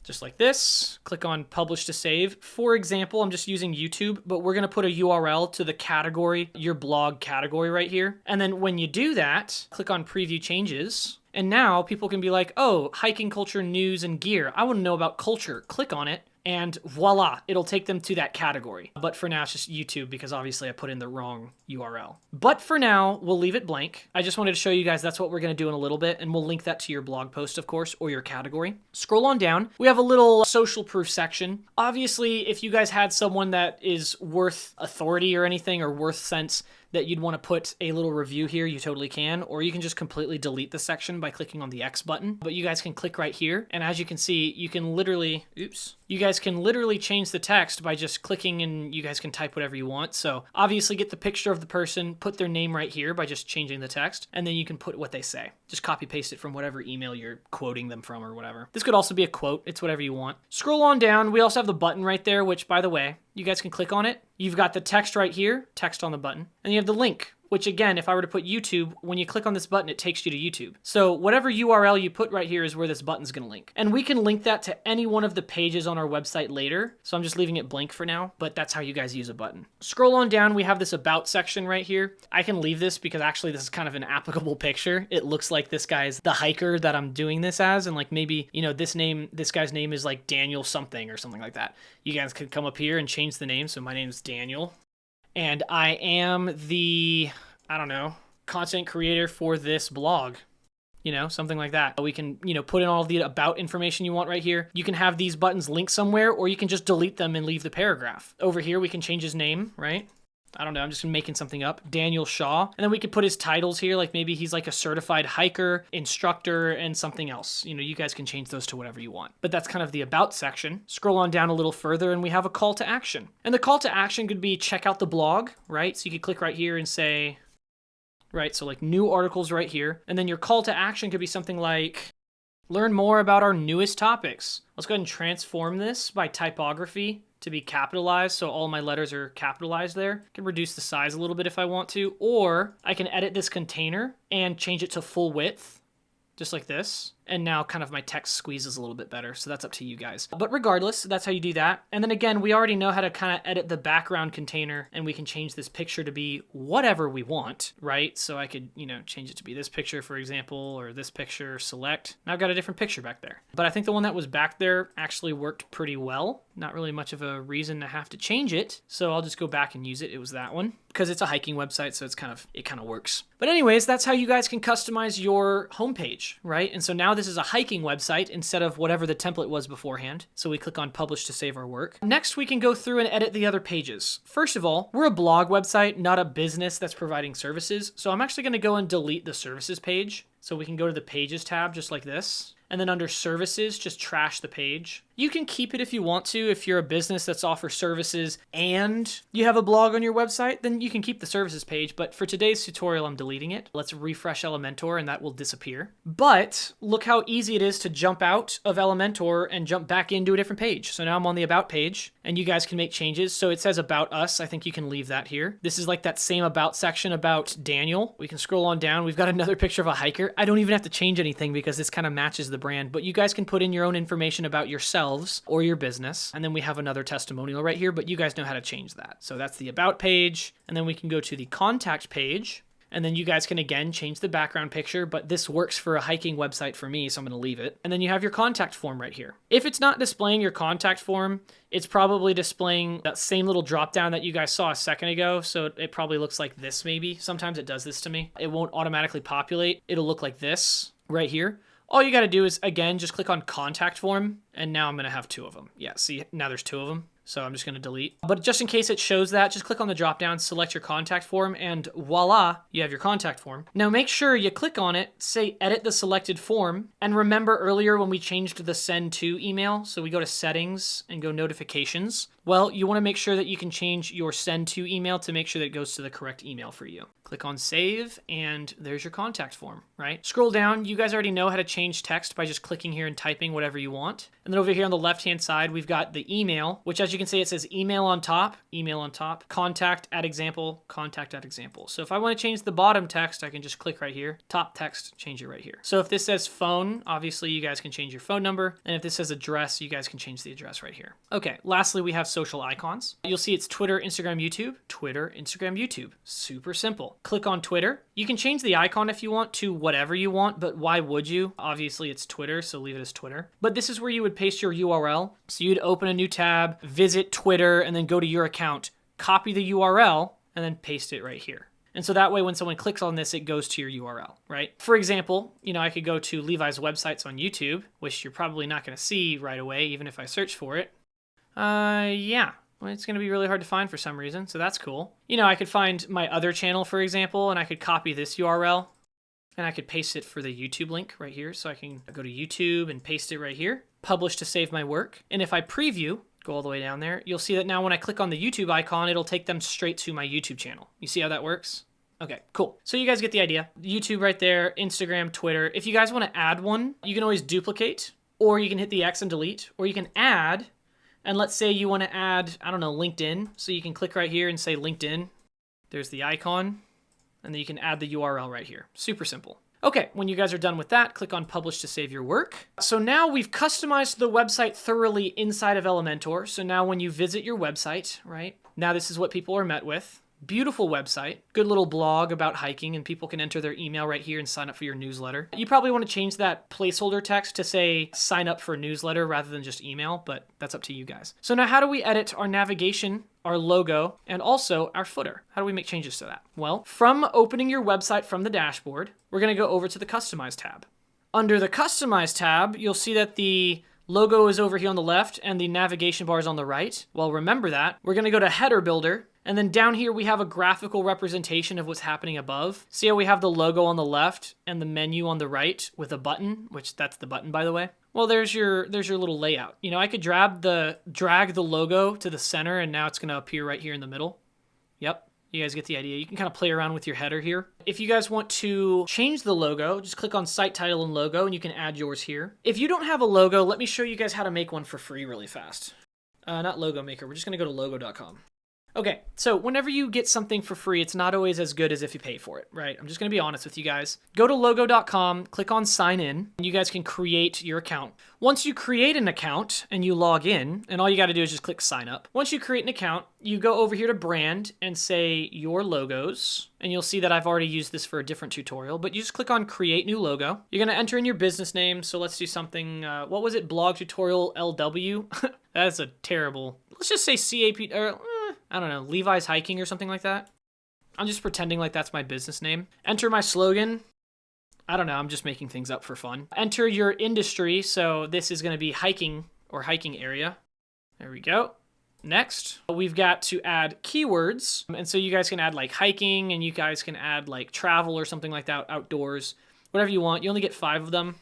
just like this, click on publish to save. For example, I'm just using YouTube, but we're gonna put a URL to the category, your blog category right here. And then when you do that, click on preview changes. And now people can be like, oh, hiking culture, news, and gear. I wanna know about culture. Click on it. And voila, it'll take them to that category. But for now, it's just YouTube because obviously I put in the wrong URL. But for now, we'll leave it blank. I just wanted to show you guys that's what we're gonna do in a little bit, and we'll link that to your blog post, of course, or your category. Scroll on down. We have a little social proof section. Obviously, if you guys had someone that is worth authority or anything, or worth sense that you'd want to put a little review here, you totally can, or you can just completely delete the section by clicking on the X button. But you guys can click right here, and as you can see, you can literally, you guys can literally change the text by just clicking, and you guys can type whatever you want. So obviously get the picture of the person, put their name right here by just changing the text, and then you can put what they say. Just copy paste it from whatever email you're quoting them from or whatever. This could also be a quote, it's whatever you want. Scroll on down, we also have the button right there, which by the way, you guys can click on it. You've got the text right here, text on the button, and you have the link, which again, if I were to put YouTube, when you click on this button, it takes you to YouTube. So whatever URL you put right here is where this button's gonna link. And we can link that to any one of the pages on our website later. So I'm just leaving it blank for now, but that's how you guys use a button. Scroll on down, we have this about section right here. I can leave this because actually this is kind of an applicable picture. It looks like this guy's the hiker that I'm doing this as, and like maybe, you know, this guy's name is like Daniel something or something like that. You guys could come up here and change the name. So my name's Daniel, and I am the, I don't know, content creator for this blog, you know, something like that. We can, you know, put in all the about information you want right here. You can have these buttons linked somewhere, or you can just delete them and leave the paragraph. Over here, we can change his name, right? I don't know, I'm just making something up. Daniel Shaw. And then we could put his titles here, like maybe he's like a certified hiker, instructor, and something else. You know, you guys can change those to whatever you want. But that's kind of the about section. Scroll on down a little further and we have a call to action. And the call to action could be check out the blog, right? So you could click right here and say, right, so like new articles right here. And then your call to action could be something like, learn more about our newest topics. Let's go ahead and transform this by typography to be capitalized, so all my letters are capitalized there. I can reduce the size a little bit if I want to, or I can edit this container and change it to full width, just like this. And now kind of my text squeezes a little bit better, so that's up to you guys. But regardless, that's how you do that. And then again, we already know how to kind of edit the background container, and we can change this picture to be whatever we want, right? So I could, change it to be this picture, for example, or this picture, select. Now I've got a different picture back there. But I think the one that was back there actually worked pretty well. Not really much of a reason to have to change it, so I'll just go back and use it. It was that one because it's a hiking website, so it kind of works. But anyways, that's how you guys can customize your homepage, right? And so now this is a hiking website instead of whatever the template was beforehand. So we click on publish to save our work. Next, we can go through and edit the other pages. First of all, we're a blog website, not a business that's providing services. So I'm actually going to go and delete the services page. So we can go to the pages tab just like this. And then under services, just trash the page. You can keep it if you want to. If you're a business that's offers services and you have a blog on your website, then you can keep the services page. But for today's tutorial, I'm deleting it. Let's refresh Elementor and that will disappear. But look how easy it is to jump out of Elementor and jump back into a different page. So now I'm on the about page and you guys can make changes. So it says about us. I think you can leave that here. This is like that same about section about Daniel. We can scroll on down. We've got another picture of a hiker. I don't even have to change anything because this kind of matches the brand, but you guys can put in your own information about yourselves or your business. And then we have another testimonial right here, but you guys know how to change that. So that's the about page. And then we can go to the contact page. And then you guys can again change the background picture, but this works for a hiking website for me, so I'm going to leave it. And then you have your contact form right here. If it's not displaying your contact form, it's probably displaying that same little drop down that you guys saw a second ago. So it probably looks like this maybe. Sometimes it does this to me. It won't automatically populate. It'll look like this right here. All you got to do is, again, just click on contact form, and now I'm going to have two of them. Yeah, see, now there's two of them. So I'm just going to delete. But just in case it shows that, just click on the drop down, select your contact form, and voila, you have your contact form. Now make sure you click on it, say edit the selected form, and remember earlier when we changed the send to email, so we go to settings and go notifications. Well, you want to make sure that you can change your send to email to make sure that it goes to the correct email for you. Click on save, and there's your contact form, right? Scroll down. You guys already know how to change text by just clicking here and typing whatever you want. And then over here on the left-hand side, we've got the email, which as you can see, it says email on top, contact at example, contact at example. So if I want to change the bottom text, I can just click right here, top text, change it right here. So if this says phone, obviously you guys can change your phone number. And if this says address, you guys can change the address right here. Okay, lastly, we have social icons. You'll see it's Twitter, Instagram, YouTube, Twitter, Instagram, YouTube. Super simple. Click on Twitter. You can change the icon if you want to whatever you want, but why would you? Obviously it's Twitter, so leave it as Twitter. But this is where you would paste your URL. So you'd open a new tab, visit Twitter, and then go to your account, copy the URL, and then paste it right here. And so that way, when someone clicks on this, it goes to your URL, right? For example, I could go to Levi's websites on YouTube, which you're probably not going to see right away, even if I search for it. Yeah. Well, it's going to be really hard to find for some reason, so that's cool. I could find my other channel, for example, and I could copy this URL, and I could paste it for the YouTube link right here. So I can go to YouTube and paste it right here, publish to save my work. And if I preview, go all the way down there, you'll see that now when I click on the YouTube icon, it'll take them straight to my YouTube channel. You see how that works? Okay, cool. So you guys get the idea. YouTube right there, Instagram, Twitter. If you guys want to add one, you can always duplicate, or you can hit the X and delete, or you can add. And let's say you want to add, I don't know, LinkedIn. So you can click right here and say LinkedIn. There's the icon. And then you can add the URL right here. Super simple. Okay, when you guys are done with that, click on Publish to save your work. So now we've customized the website thoroughly inside of Elementor. So now when you visit your website, right, now this is what people are met with. Beautiful website, good little blog about hiking, and people can enter their email right here and sign up for your newsletter. You probably want to change that placeholder text to say sign up for a newsletter rather than just email, but that's up to you guys. So now how do we edit our navigation, our logo, and also our footer? How do we make changes to that? Well, from opening your website from the dashboard, we're going to go over to the Customize tab. Under the Customize tab, you'll see that the logo is over here on the left and the navigation bar is on the right. Well, remember that. We're going to go to Header Builder. And then down here, we have a graphical representation of what's happening above. See how we have the logo on the left and the menu on the right with a button, which that's the button, by the way. Well, there's your little layout. I could drag the logo to the center, and now it's going to appear right here in the middle. Yep. You guys get the idea. You can kind of play around with your header here. If you guys want to change the logo, just click on Site Title and Logo, and you can add yours here. If you don't have a logo, let me show you guys how to make one for free really fast. Not Logo Maker. We're just going to go to logo.com. Okay, so whenever you get something for free, it's not always as good as if you pay for it, right? I'm just gonna be honest with you guys. Go to logo.com, click on sign in, and you guys can create your account. Once you create an account and you log in, and all you gotta do is just click sign up. Once you create an account, you go over here to brand and say your logos, and you'll see that I've already used this for a different tutorial, but you just click on create new logo. You're gonna enter in your business name, so let's do something, what was it, blog tutorial LW? That's a terrible, let's just say CAP, or I don't know, Levi's Hiking or something like that. I'm just pretending like that's my business name. Enter my slogan. I don't know, I'm just making things up for fun. Enter your industry, so this is gonna be hiking or hiking area. There we go. Next, we've got to add keywords. And so you guys can add like hiking, and you guys can add like travel or something like that, outdoors, whatever you want. You only get 5 of them.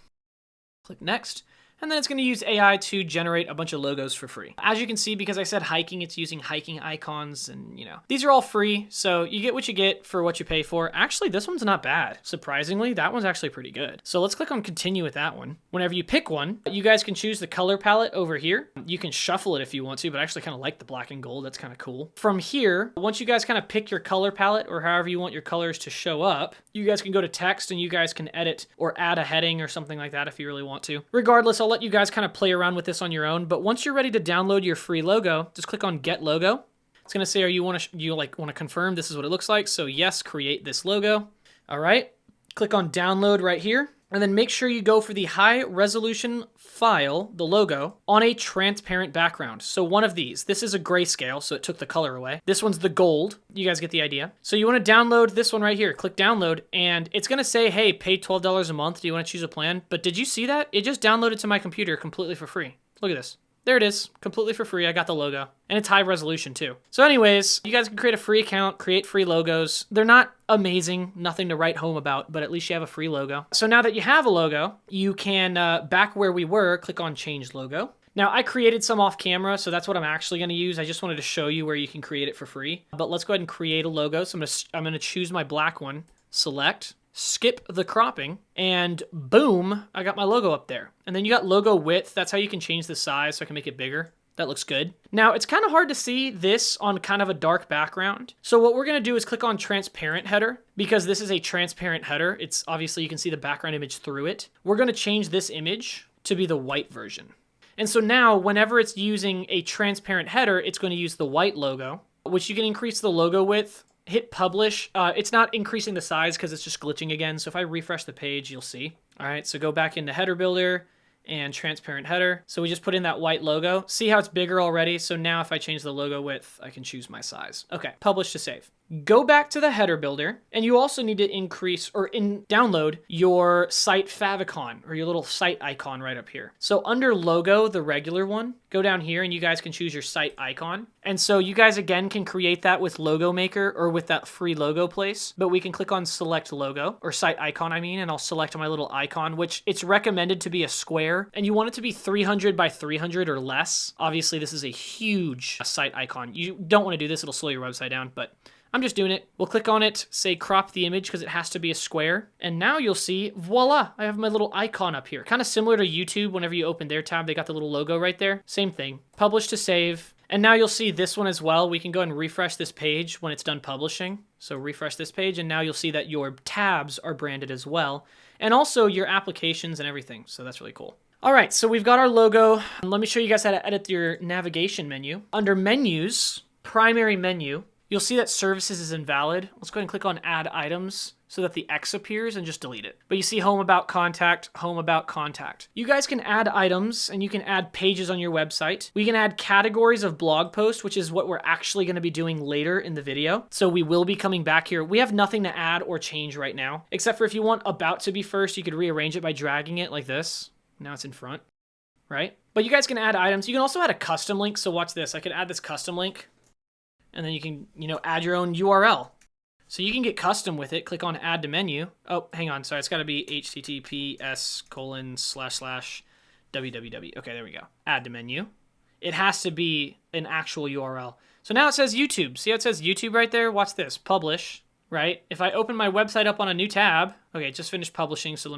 Click next. And then it's going to use AI to generate a bunch of logos for free. As you can see, because I said hiking, it's using hiking icons, and these are all free, so you get what you get for what you pay for. Actually, this one's not bad. Surprisingly, that one's actually pretty good. So let's click on continue with that one. Whenever you pick one, you guys can choose the color palette over here. You can shuffle it if you want to, but I actually kind of like the black and gold. That's kind of cool. From here, once you guys kind of pick your color palette or however you want your colors to show up, you guys can go to text and you guys can edit or add a heading or something like that if you really want to. Regardless, I'll let you guys kind of play around with this on your own, but once you're ready to download your free logo, just click on Get Logo. It's going to say, you want to confirm this is what it looks like? So yes, create this logo. All right. Click on Download right here, and then make sure you go for the high resolution file, the logo, on a transparent background. So one of these. This is a grayscale, so it took the color away. This one's the gold. You guys get the idea. So you want to download this one right here. Click download, and it's going to say, hey, pay $12 a month. Do you want to choose a plan? But did you see that? It just downloaded to my computer completely for free. Look at this. There it is, completely for free. I got the logo, and it's high resolution too. So anyways, you guys can create a free account, create free logos. They're not amazing, nothing to write home about, but at least you have a free logo. So now that you have a logo, you can, back where we were, click on change logo. Now I created some off camera, so that's what I'm actually gonna use. I just wanted to show you where you can create it for free. But let's go ahead and create a logo. So I'm gonna choose my black one, select, skip the cropping, and boom, I got my logo up there. And then you got logo width. That's how you can change the size, so I can make it bigger. That looks good. Now, it's kind of hard to see this on kind of a dark background. So what we're going to do is click on transparent header, because this is a transparent header. It's obviously, you can see the background image through it. We're going to change this image to be the white version. And so now, whenever it's using a transparent header, it's going to use the white logo, which you can increase the logo width. Hit publish. It's not increasing the size because it's just glitching again. So if I refresh the page, you'll see. All right, so go back into header builder and transparent header. So we just put in that white logo. See how it's bigger already? So now if I change the logo width, I can choose my size. Okay, publish to save. Go back to the header builder, and you also need to increase or download your site favicon, or your little site icon right up here. So under logo, the regular one, go down here and you guys can choose your site icon. And so you guys again can create that with Logo Maker or with that free logo place, but we can click on select logo, or site icon I mean, and I'll select my little icon, which it's recommended to be a square, and you want it to be 300 by 300 or less. Obviously this is a huge site icon. You don't want to do this, it'll slow your website down, but I'm just doing it. We'll click on it, say crop the image because it has to be a square. And now you'll see, voila, I have my little icon up here. Kind of similar to YouTube. Whenever you open their tab, they got the little logo right there. Same thing. Publish to save. And now you'll see this one as well. We can go and refresh this page when it's done publishing. So refresh this page, and now you'll see that your tabs are branded as well. And also your applications and everything. So that's really cool. All right, so we've got our logo. Let me show you guys how to edit your navigation menu. Under menus, primary menu, you'll see that services is invalid. Let's go ahead and click on add items so that the X appears and just delete it. But you see home about contact, home about contact. You guys can add items and you can add pages on your website. We can add categories of blog posts, which is what we're actually gonna be doing later in the video. So we will be coming back here. We have nothing to add or change right now, except for if you want about to be first, you could rearrange it by dragging it like this. Now it's in front, right? But you guys can add items. You can also add a custom link. So watch this. I could add this custom link. And then you can, add your own URL. So you can get custom with it. Click on add to menu. Oh, hang on. Sorry, it's got to be https://www. Okay, there we go. Add to menu. It has to be an actual URL. So now it says YouTube. See how it says YouTube right there? Watch this. Publish. right? If I open my website up on a new tab, okay, it just finished publishing, so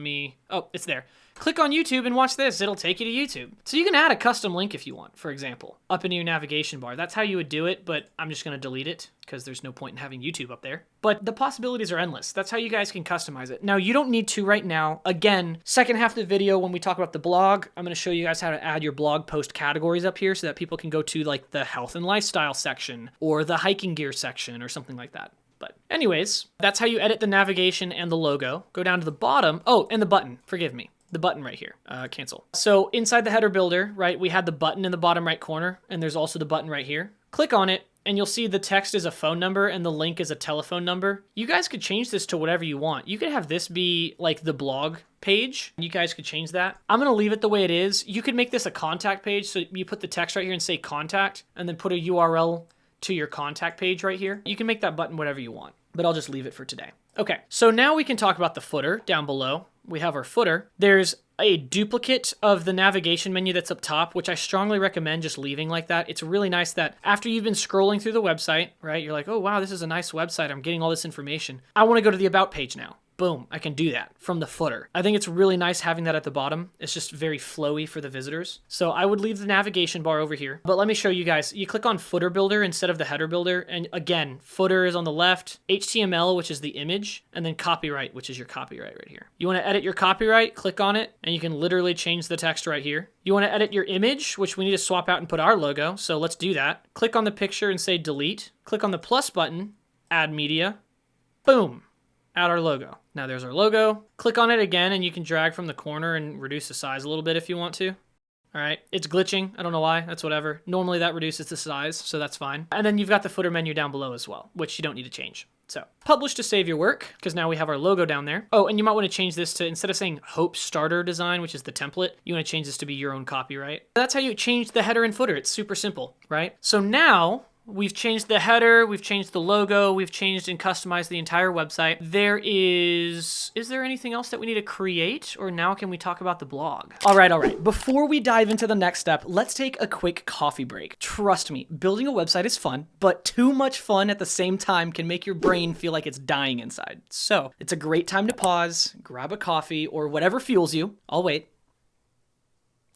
oh, it's there. Click on YouTube and watch this. It'll take you to YouTube. So you can add a custom link if you want, for example, up into your navigation bar. That's how you would do it, but I'm just going to delete it because there's no point in having YouTube up there. But the possibilities are endless. That's how you guys can customize it. Now, you don't need to right now. Again, second half of the video, when we talk about the blog, I'm going to show you guys how to add your blog post categories up here so that people can go to like the health and lifestyle section or the hiking gear section or something like that. But anyways, that's how you edit the navigation and the logo. Go down to the bottom. Oh, and the button, forgive me. The button right here, cancel. So inside the header builder, right, we had the button in the bottom right corner, and there's also the button right here. Click on it, and you'll see the text is a phone number and the link is a telephone number. You guys could change this to whatever you want. You could have this be like the blog page. You guys could change that. I'm gonna leave it the way it is. You could make this a contact page, so you put the text right here and say contact, and then put a URL to your contact page right here. You can make that button whatever you want, but I'll just leave it for today. Okay, so now we can talk about the footer down below. We have our footer. There's a duplicate of the navigation menu that's up top, which I strongly recommend just leaving like that. It's really nice that after you've been scrolling through the website, right, you're like, oh wow, this is a nice website. I'm getting all this information. I want to go to the About page now. Boom, I can do that from the footer. I think it's really nice having that at the bottom. It's just very flowy for the visitors. So I would leave the navigation bar over here. But let me show you guys. You click on footer builder instead of the header builder. And again, footer is on the left, HTML, which is the image, and then copyright, which is your copyright right here. You want to edit your copyright, click on it, and you can literally change the text right here. You want to edit your image, which we need to swap out and put our logo. So let's do that. Click on the picture and say delete. Click on the plus button, add media. Boom. Add our logo. Now there's our logo. Click on it again and you can drag from the corner and reduce the size a little bit if you want to. All right, it's glitching. I don't know why, that's whatever. Normally that reduces the size, so that's fine. And then you've got the footer menu down below as well, which you don't need to change. So publish to save your work, because now we have our logo down there. Oh, and you might want to change this to, instead of saying Hope Starter Design, which is the template, you want to change this to be your own copyright. That's how you change the header and footer. It's super simple, right? So now, we've changed the header, we've changed the logo, we've changed and customized the entire website. Is there anything else that we need to create, or now can we talk about the blog? All right. Before we dive into the next step, let's take a quick coffee break. Trust me, building a website is fun, but too much fun at the same time can make your brain feel like it's dying inside. So it's a great time to pause, grab a coffee, or whatever fuels you. I'll wait.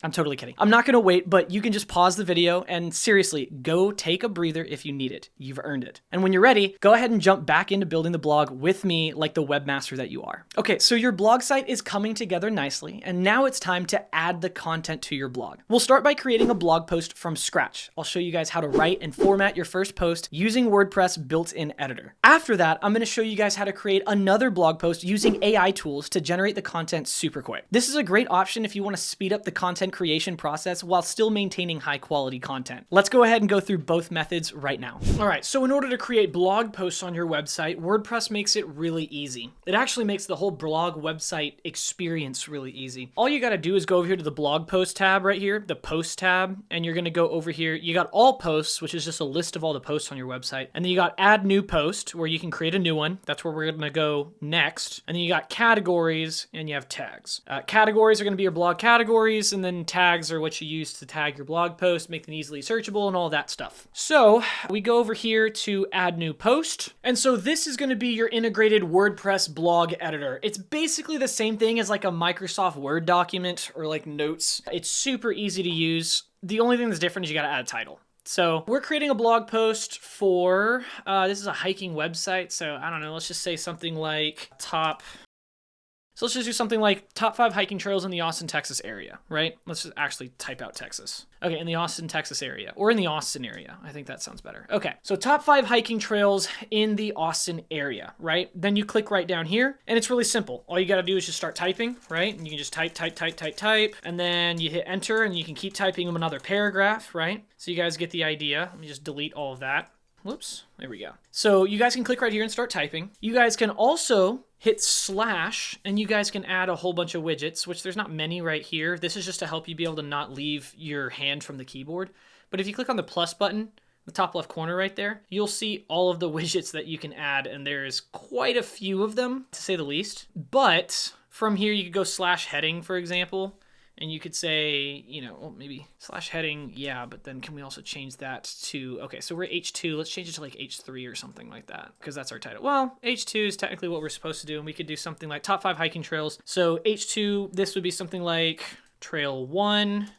I'm totally kidding. I'm not gonna wait, but you can just pause the video and seriously, go take a breather if you need it. You've earned it. And when you're ready, go ahead and jump back into building the blog with me like the webmaster that you are. Okay, so your blog site is coming together nicely, and now it's time to add the content to your blog. We'll start by creating a blog post from scratch. I'll show you guys how to write and format your first post using WordPress built-in editor. After that, I'm gonna show you guys how to create another blog post using AI tools to generate the content super quick. This is a great option if you wanna speed up the content creation process while still maintaining high quality content. Let's go ahead and go through both methods right now. All right, so in order to create blog posts on your website, WordPress makes it really easy. It actually makes the whole blog website experience really easy. All you gotta do is go over here to the blog post tab right here, the post tab, and you're gonna go over here. You got all posts, which is just a list of all the posts on your website. And then you got add new post, where you can create a new one. That's where we're gonna go next. And then you got categories and you have tags. Categories are gonna be your blog categories, and then tags are what you use to tag your blog post, make them easily searchable and all that stuff. So we go over here to add new post. And so this is going to be your integrated WordPress blog editor. It's basically the same thing as like a Microsoft Word document or like notes. It's super easy to use. The only thing that's different is you got to add a title. So we're creating a blog post for, this is a hiking website. So I don't know, let's just say something like So let's just do something like top 5 hiking trails in the Austin, Texas area, right? Let's just actually type out Texas. Okay, in the Austin, Texas area, or in the Austin area. I think that sounds better. Okay, so top 5 hiking trails in the Austin area, right? Then you click right down here, and it's really simple. All you gotta do is just start typing, right? And you can just type, and then you hit enter, and you can keep typing another paragraph, right? So you guys get the idea. Let me just delete all of that. Whoops, there we go. So you guys can click right here and start typing. You guys can also hit slash, and you guys can add a whole bunch of widgets, which there's not many right here. This is just to help you be able to not leave your hand from the keyboard. But if you click on the plus button, the top left corner right there, you'll see all of the widgets that you can add, and there's quite a few of them, to say the least. But from here, you could go slash heading, for example, And you could say, you know, well, maybe slash heading, yeah, but then can we also change that to, okay, so we're H2, let's change it to like H3 or something like that, because that's our title. Well, H2 is technically what we're supposed to do, and we could do something like top 5 hiking trails. So H2, this would be something like trail 1,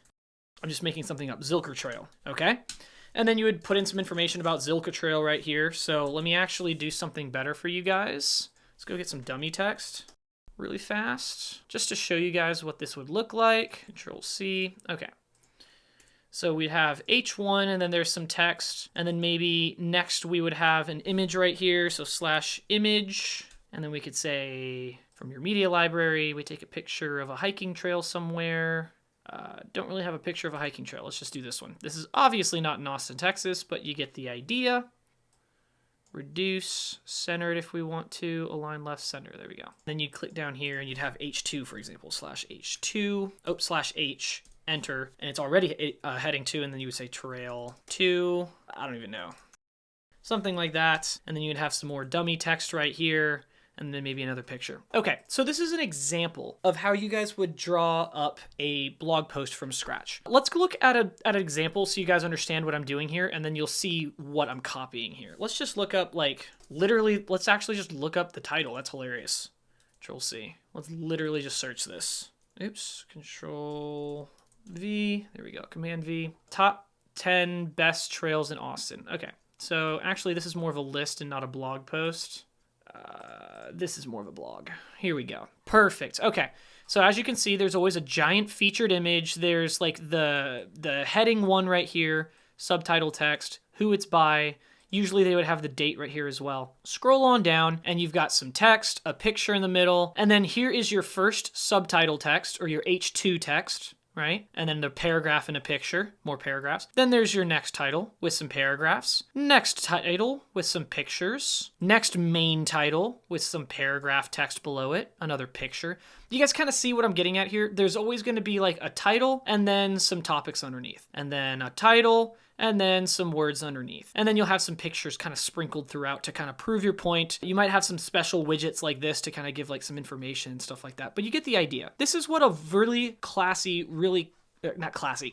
I'm just making something up, Zilker Trail, okay? And then you would put in some information about Zilker Trail right here. So let me actually do something better for you guys. Let's go get some dummy text really fast, just to show you guys what this would look like. Control C. Okay. So we'd have H1, and then there's some text, and then maybe next we would have an image right here. So slash image, and then we could say from your media library, we take a picture of a hiking trail somewhere. Don't really have a picture of a hiking trail. Let's just do this one. This is obviously not in Austin, Texas, but you get the idea. Reduce, centered if we want to, align left, center. There we go. Then you'd click down here and you'd have H2, for example, slash H2, slash H, enter, and it's already heading 2, and then you would say trail 2. I don't even know. Something like that. And then you'd have some more dummy text right here, and then maybe another picture. Okay, so this is an example of how you guys would draw up a blog post from scratch. Let's look at an example so you guys understand what I'm doing here, and then you'll see what I'm copying here. Let's just look up, like, literally, let's actually just look up the title. That's hilarious. Control C. Let's literally just search this. Oops, Control V. There we go, Command V. Top 10 best trails in Austin. Okay, so actually this is more of a list and not a blog post. This is more of a blog. Here we go. Perfect. Okay. So as you can see, there's always a giant featured image. There's like the heading one right here, subtitle text, who it's by. Usually they would have the date right here as well. Scroll on down and you've got some text, a picture in the middle, and then here is your first subtitle text or your H2 text, right? And then the paragraph and a picture, more paragraphs. Then there's your next title with some paragraphs. Next title with some pictures. Next main title with some paragraph text below it, another picture. You guys kind of see what I'm getting at here? There's always going to be like a title and then some topics underneath. And then a title and then some words underneath. And then you'll have some pictures kind of sprinkled throughout to kind of prove your point. You might have some special widgets like this to kind of give like some information and stuff like that, but you get the idea. This is what a really classy,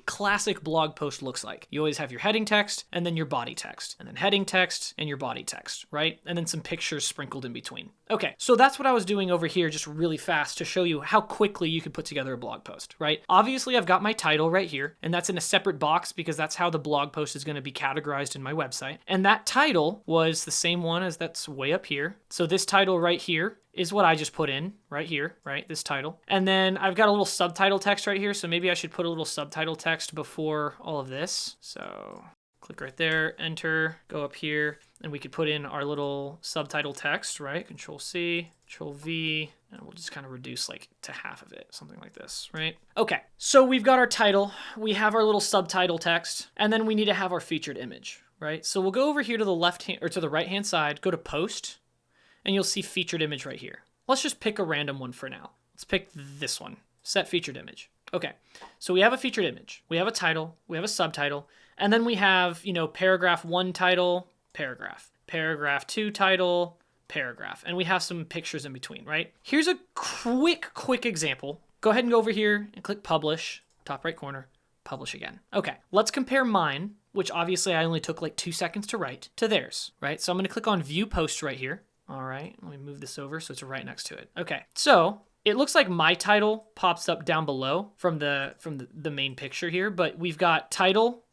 classic blog post looks like. You always have your heading text and then your body text, and then heading text and your body text, right? And then some pictures sprinkled in between. Okay, so that's what I was doing over here just really fast to show you how quickly you could put together a blog post, right? Obviously, I've got my title right here, and that's in a separate box because that's how the blog post is going to be categorized in my website. And that title was the same one as that's way up here. So this title right here is what I just put in right here, right? This title. And then I've got a little subtitle text right here. So maybe I should put a little subtitle text before all of this. So click right there, enter, go up here, and we could put in our little subtitle text, right? Control C, Control V, and we'll just kind of reduce like to half of it, something like this, right? Okay, so we've got our title, we have our little subtitle text, and then we need to have our featured image, right? So we'll go over here to the left hand or to the right hand side, go to post, and you'll see featured image right here. Let's just pick a random one for now. Let's pick this one, set featured image. Okay, so we have a featured image, we have a title, we have a subtitle, and then we have, you know, paragraph 1 title, paragraph, paragraph 2 title, paragraph, and we have some pictures in between, right? Here's a quick example. Go ahead and go over here and click publish, top right corner, publish again. Okay, let's compare mine, which obviously I only took like 2 seconds to write, to theirs, right? So I'm gonna click on view post right here. All right, let me move this over so it's right next to it. Okay, so it looks like my title pops up down below from the main picture here, but we've got title,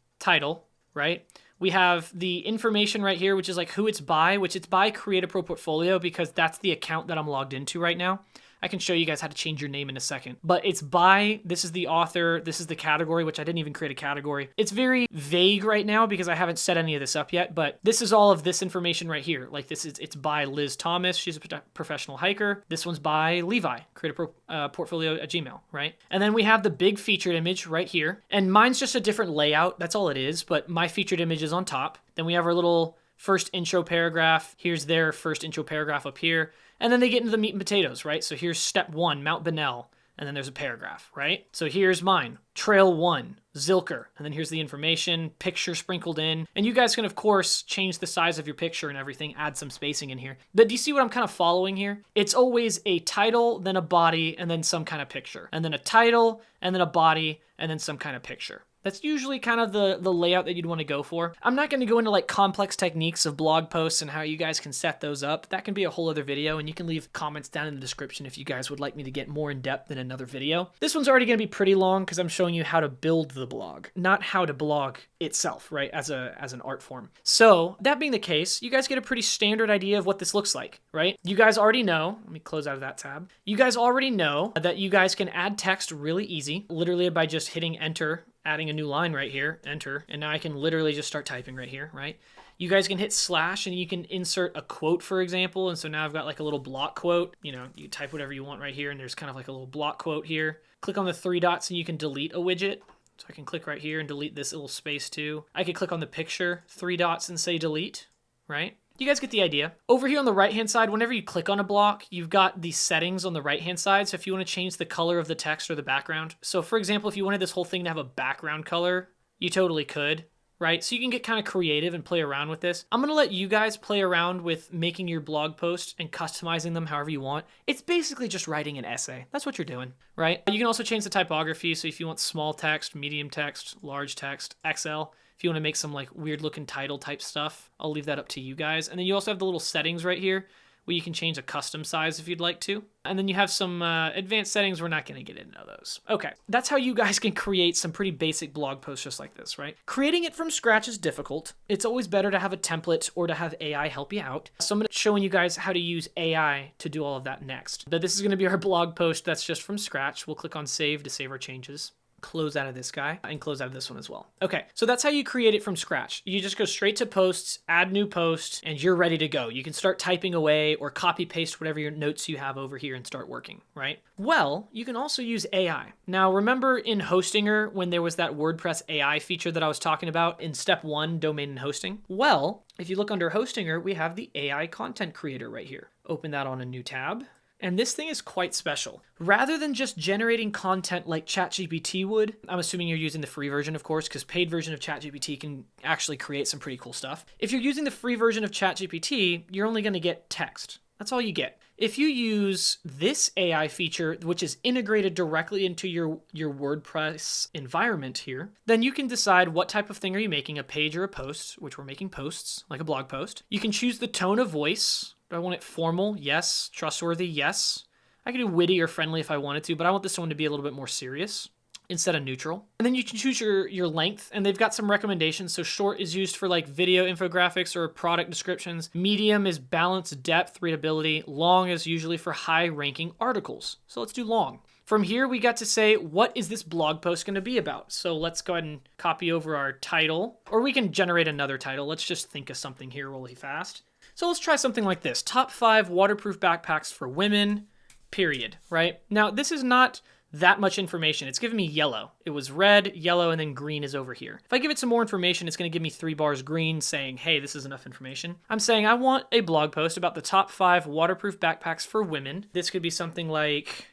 right? We have the information right here, which is like who it's by, which it's by Create a Pro Portfolio because that's the account that I'm logged into right now. I can show you guys how to change your name in a second, but it's by, this is the author, this is the category, which I didn't even create a category. It's very vague right now because I haven't set any of this up yet, but this is all of this information right here. Like it's by Liz Thomas, she's a professional hiker. This one's by Levi, Create a Pro Portfolio at Gmail, right? And then we have the big featured image right here, and mine's just a different layout, that's all it is, but my featured image is on top. Then we have our little first intro paragraph. Here's their first intro paragraph up here. And then they get into the meat and potatoes, right? So here's step 1, Mount Bunnell. and then there's a paragraph, right? So here's mine, Trail 1, Zilker, and then here's the information, picture sprinkled in, and you guys can, of course, change the size of your picture and everything, add some spacing in here. But do you see what I'm kind of following here? It's always a title, then a body, and then some kind of picture, and then a title, and then a body, and then some kind of picture. That's usually kind of the layout that you'd want to go for. I'm not going to go into like complex techniques of blog posts and how you guys can set those up. That can be a whole other video, and you can leave comments down in the description if you guys would like me to get more in depth in another video. This one's already going to be pretty long because I'm showing you how to build the blog, not how to blog itself, right, as an art form. So that being the case, you guys get a pretty standard idea of what this looks like, right? You guys already know, let me close out of that tab. You guys already know that you guys can add text really easy, literally by just hitting enter, adding a new line right here, enter, and now I can literally just start typing right here, right? You guys can hit slash and you can insert a quote, for example, and so now I've got like a little block quote. You know, you type whatever you want right here, and there's kind of like a little block quote here. Click on the 3 dots and you can delete a widget. So I can click right here and delete this little space too. I could click on the picture, 3 dots, and say delete, right? You guys get the idea. Over here on the right-hand side, whenever you click on a block, you've got these settings on the right-hand side. So if you want to change the color of the text or the background. So for example, if you wanted this whole thing to have a background color, you totally could, right? So you can get kind of creative and play around with this. I'm going to let you guys play around with making your blog posts and customizing them however you want. It's basically just writing an essay. That's what you're doing, right? You can also change the typography. So if you want small text, medium text, large text, XL, if you want to make some like weird looking title type stuff, I'll leave that up to you guys. And then you also have the little settings right here where you can change a custom size if you'd like to. And then you have some advanced settings. We're not going to get into those. Okay, that's how you guys can create some pretty basic blog posts just like this, right? Creating it from scratch is difficult. It's always better to have a template or to have AI help you out. So I'm going to show you guys how to use AI to do all of that next. But this is going to be our blog post that's just from scratch. We'll click on save to save our changes. Close out of this guy and close out of this one as well. Okay, so that's how you create it from scratch. You just go straight to posts, add new post, and you're ready to go. You can start typing away or copy paste whatever your notes you have over here and start working, right? Well, you can also use AI. Now, remember in Hostinger when there was that WordPress AI feature that I was talking about in step 1, domain and hosting? Well, if you look under Hostinger, we have the AI content creator right here. Open that on a new tab. And this thing is quite special. Rather than just generating content like ChatGPT would, I'm assuming you're using the free version, of course, because paid version of ChatGPT can actually create some pretty cool stuff. If you're using the free version of ChatGPT, you're only going to get text. That's all you get. If you use this AI feature, which is integrated directly into your WordPress environment here, then you can decide what type of thing are you making, a page or a post, which we're making posts, like a blog post. You can choose the tone of voice. Do I want it formal? Yes. Trustworthy? Yes. I could do witty or friendly if I wanted to, but I want this one to be a little bit more serious instead of neutral. And then you can choose your length, and they've got some recommendations. So short is used for like video infographics or product descriptions. Medium is balanced depth, readability. Long is usually for high ranking articles. So let's do long. From here, we got to say, what is this blog post going to be about? So let's go ahead and copy over our title, or we can generate another title. Let's just think of something here really fast. So let's try something like this. Top 5 waterproof backpacks for women, period, right? Now, this is not that much information. It's giving me yellow. It was red, yellow, and then green is over here. If I give it some more information, it's going to give me 3 bars green saying, hey, this is enough information. I'm saying I want a blog post about the top 5 waterproof backpacks for women. This could be something like,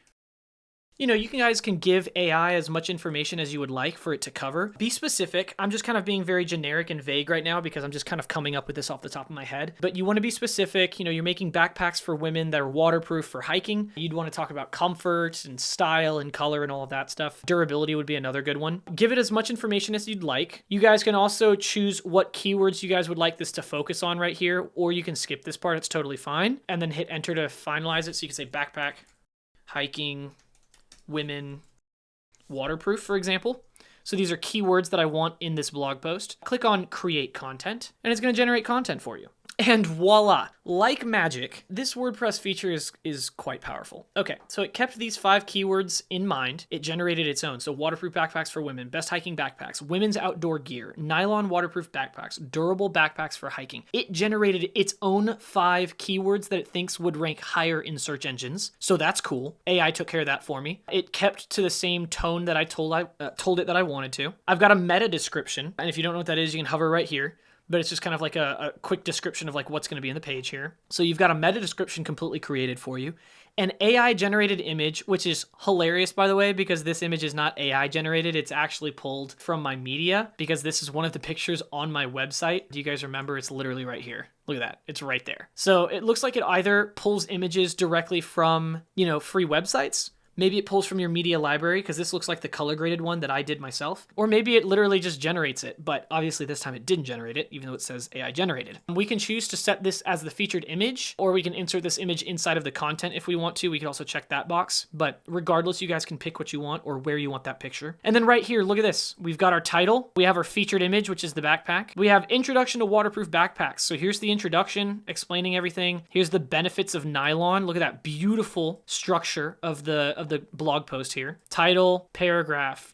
you know, you guys can give AI as much information as you would like for it to cover. Be specific. I'm just kind of being very generic and vague right now because I'm just kind of coming up with this off the top of my head. But you want to be specific. You know, you're making backpacks for women that are waterproof for hiking. You'd want to talk about comfort and style and color and all of that stuff. Durability would be another good one. Give it as much information as you'd like. You guys can also choose what keywords you guys would like this to focus on right here, or you can skip this part. It's totally fine. And then hit enter to finalize it. So you can say backpack, hiking, women, waterproof, for example. So these are keywords that I want in this blog post. Click on create content, and it's going to generate content for you. And voila, like magic, this WordPress feature is quite powerful. Okay, so it kept these 5 keywords in mind. It generated its own. So waterproof backpacks for women, best hiking backpacks, women's outdoor gear, nylon waterproof backpacks, durable backpacks for hiking. It generated its own 5 keywords that it thinks would rank higher in search engines. So that's cool. AI took care of that for me. It kept to the same tone that I told it that I wanted to. I've got a meta description, and if you don't know what that is, you can hover right here. But it's just kind of like a quick description of like what's going to be in the page here. So you've got a meta description completely created for you. an AI generated image, which is hilarious, by the way, because this image is not AI generated. It's actually pulled from my media because this is one of the pictures on my website. Do you guys remember? It's literally right here. Look at that. It's right there. So it looks like it either pulls images directly from, free websites. Maybe it pulls from your media library because this looks like the color graded one that I did myself. Or maybe it literally just generates it, but obviously this time it didn't generate it, even though it says AI generated. We can choose to set this as the featured image, or we can insert this image inside of the content if we want to. We can also check that box, but regardless, you guys can pick what you want or where you want that picture. And then right here, look at this. We've got our title. We have our featured image, which is the backpack. We have introduction to waterproof backpacks. So here's the introduction explaining everything. Here's the benefits of nylon. Look at that beautiful structure of the blog post here. Title, paragraph,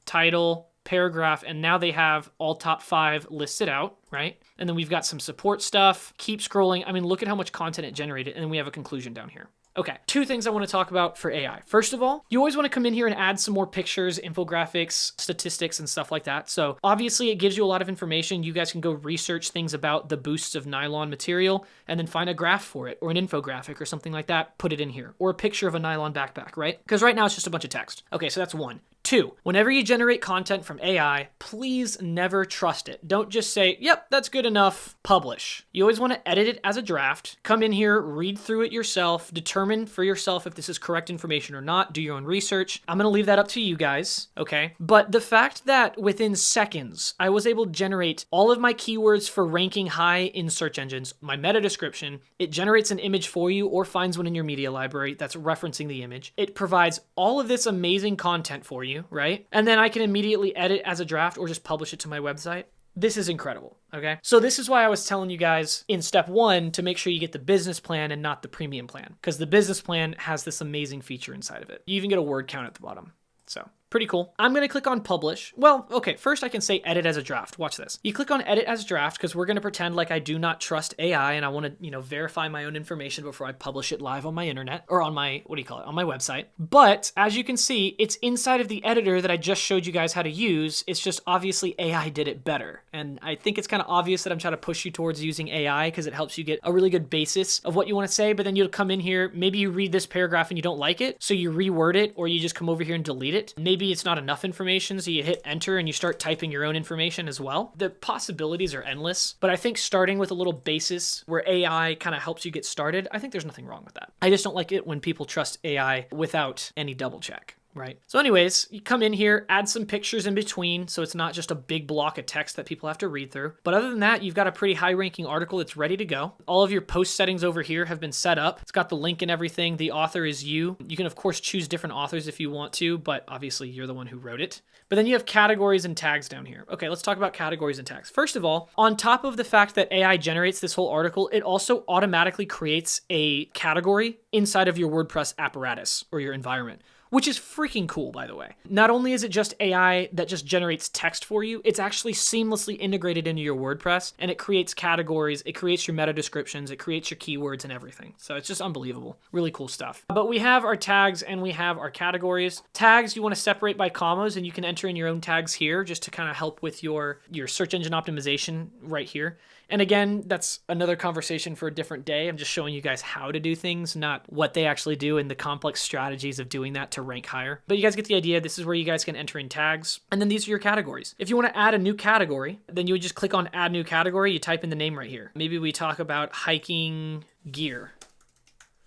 and now they have all top 5 listed out, right? And then we've got some support stuff. Keep scrolling. I mean, look at how much content it generated, and then we have a conclusion down here. Okay, 2 things I want to talk about for AI. First of all, you always want to come in here and add some more pictures, infographics, statistics, and stuff like that. So obviously it gives you a lot of information. You guys can go research things about the boosts of nylon material and then find a graph for it or an infographic or something like that, put it in here, or a picture of a nylon backpack, right? Because right now it's just a bunch of text. Okay, so that's 1. 2, whenever you generate content from AI, please never trust it. Don't just say, yep, that's good enough, publish. You always want to edit it as a draft, come in here, read through it yourself, determine for yourself if this is correct information or not, do your own research. I'm going to leave that up to you guys, okay? But the fact that within seconds, I was able to generate all of my keywords for ranking high in search engines, my meta description, it generates an image for you or finds one in your media library that's referencing the image. It provides all of this amazing content for you, right? And then I can immediately edit as a draft or just publish it to my website. This is incredible, okay? So this is why I was telling you guys in step 1 to make sure you get the business plan and not the premium plan, because the business plan has this amazing feature inside of it. You even get a word count at the bottom. So pretty cool. I'm going to click on publish. Well, okay, first I can say edit as a draft. Watch this. You click on edit as draft because we're going to pretend like I do not trust AI and I want to, verify my own information before I publish it live on my internet or on my, on my website. But as you can see, it's inside of the editor that I just showed you guys how to use. It's just obviously AI did it better. And I think it's kind of obvious that I'm trying to push you towards using AI because it helps you get a really good basis of what you want to say. But then you'll come in here, maybe you read this paragraph and you don't like it, so you reword it, or you just come over here and delete it. Maybe it's not enough information, so you hit enter and you start typing your own information as well. The possibilities are endless, but I think starting with a little basis where AI kind of helps you get started, I think there's nothing wrong with that. I just don't like it when people trust AI without any double check. Right. So anyways, you come in here, add some pictures in between, so it's not just a big block of text that people have to read through. But other than that, you've got a pretty high-ranking article that's ready to go. All of your post settings over here have been set up. It's got the link and everything. The author is you. You can, of course, choose different authors if you want to, but obviously you're the one who wrote it. But then you have categories and tags down here. Okay, let's talk about categories and tags. First of all, on top of the fact that AI generates this whole article, it also automatically creates a category inside of your WordPress apparatus or your environment, which is freaking cool, by the way. Not only is it just AI that just generates text for you, it's actually seamlessly integrated into your WordPress, and it creates categories, it creates your meta descriptions, it creates your keywords and everything. So it's just unbelievable. Really cool stuff. But we have our tags and we have our categories. Tags you want to separate by commas, and you can enter in your own tags here just to kind of help with your search engine optimization right here. And again, that's another conversation for a different day. I'm just showing you guys how to do things, not what they actually do and the complex strategies of doing that to rank higher. But you guys get the idea. This is where you guys can enter in tags. And then these are your categories. If you want to add a new category, then you would just click on add new category. You type in the name right here. Maybe we talk about hiking gear,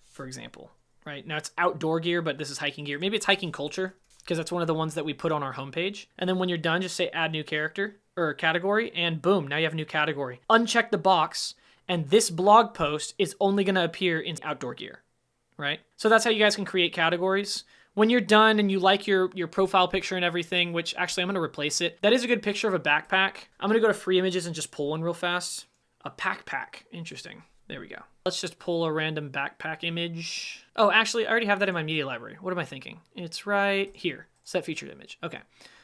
for example, right? Now it's outdoor gear, but this is hiking gear. Maybe it's hiking culture, because that's one of the ones that we put on our homepage. And then when you're done, just say add new character or category, and boom, now you have a new category. Uncheck the box, and this blog post is only going to appear in outdoor gear, right? So that's how you guys can create categories. When you're done and you like your profile picture and everything, which actually I'm going to replace it. That is a good picture of a backpack. I'm going to go to free images and just pull one real fast. A backpack. Interesting. There we go. Let's just pull a random backpack image. Oh, actually, I already have that in my media library. What am I thinking? It's right here. Set featured image. Okay.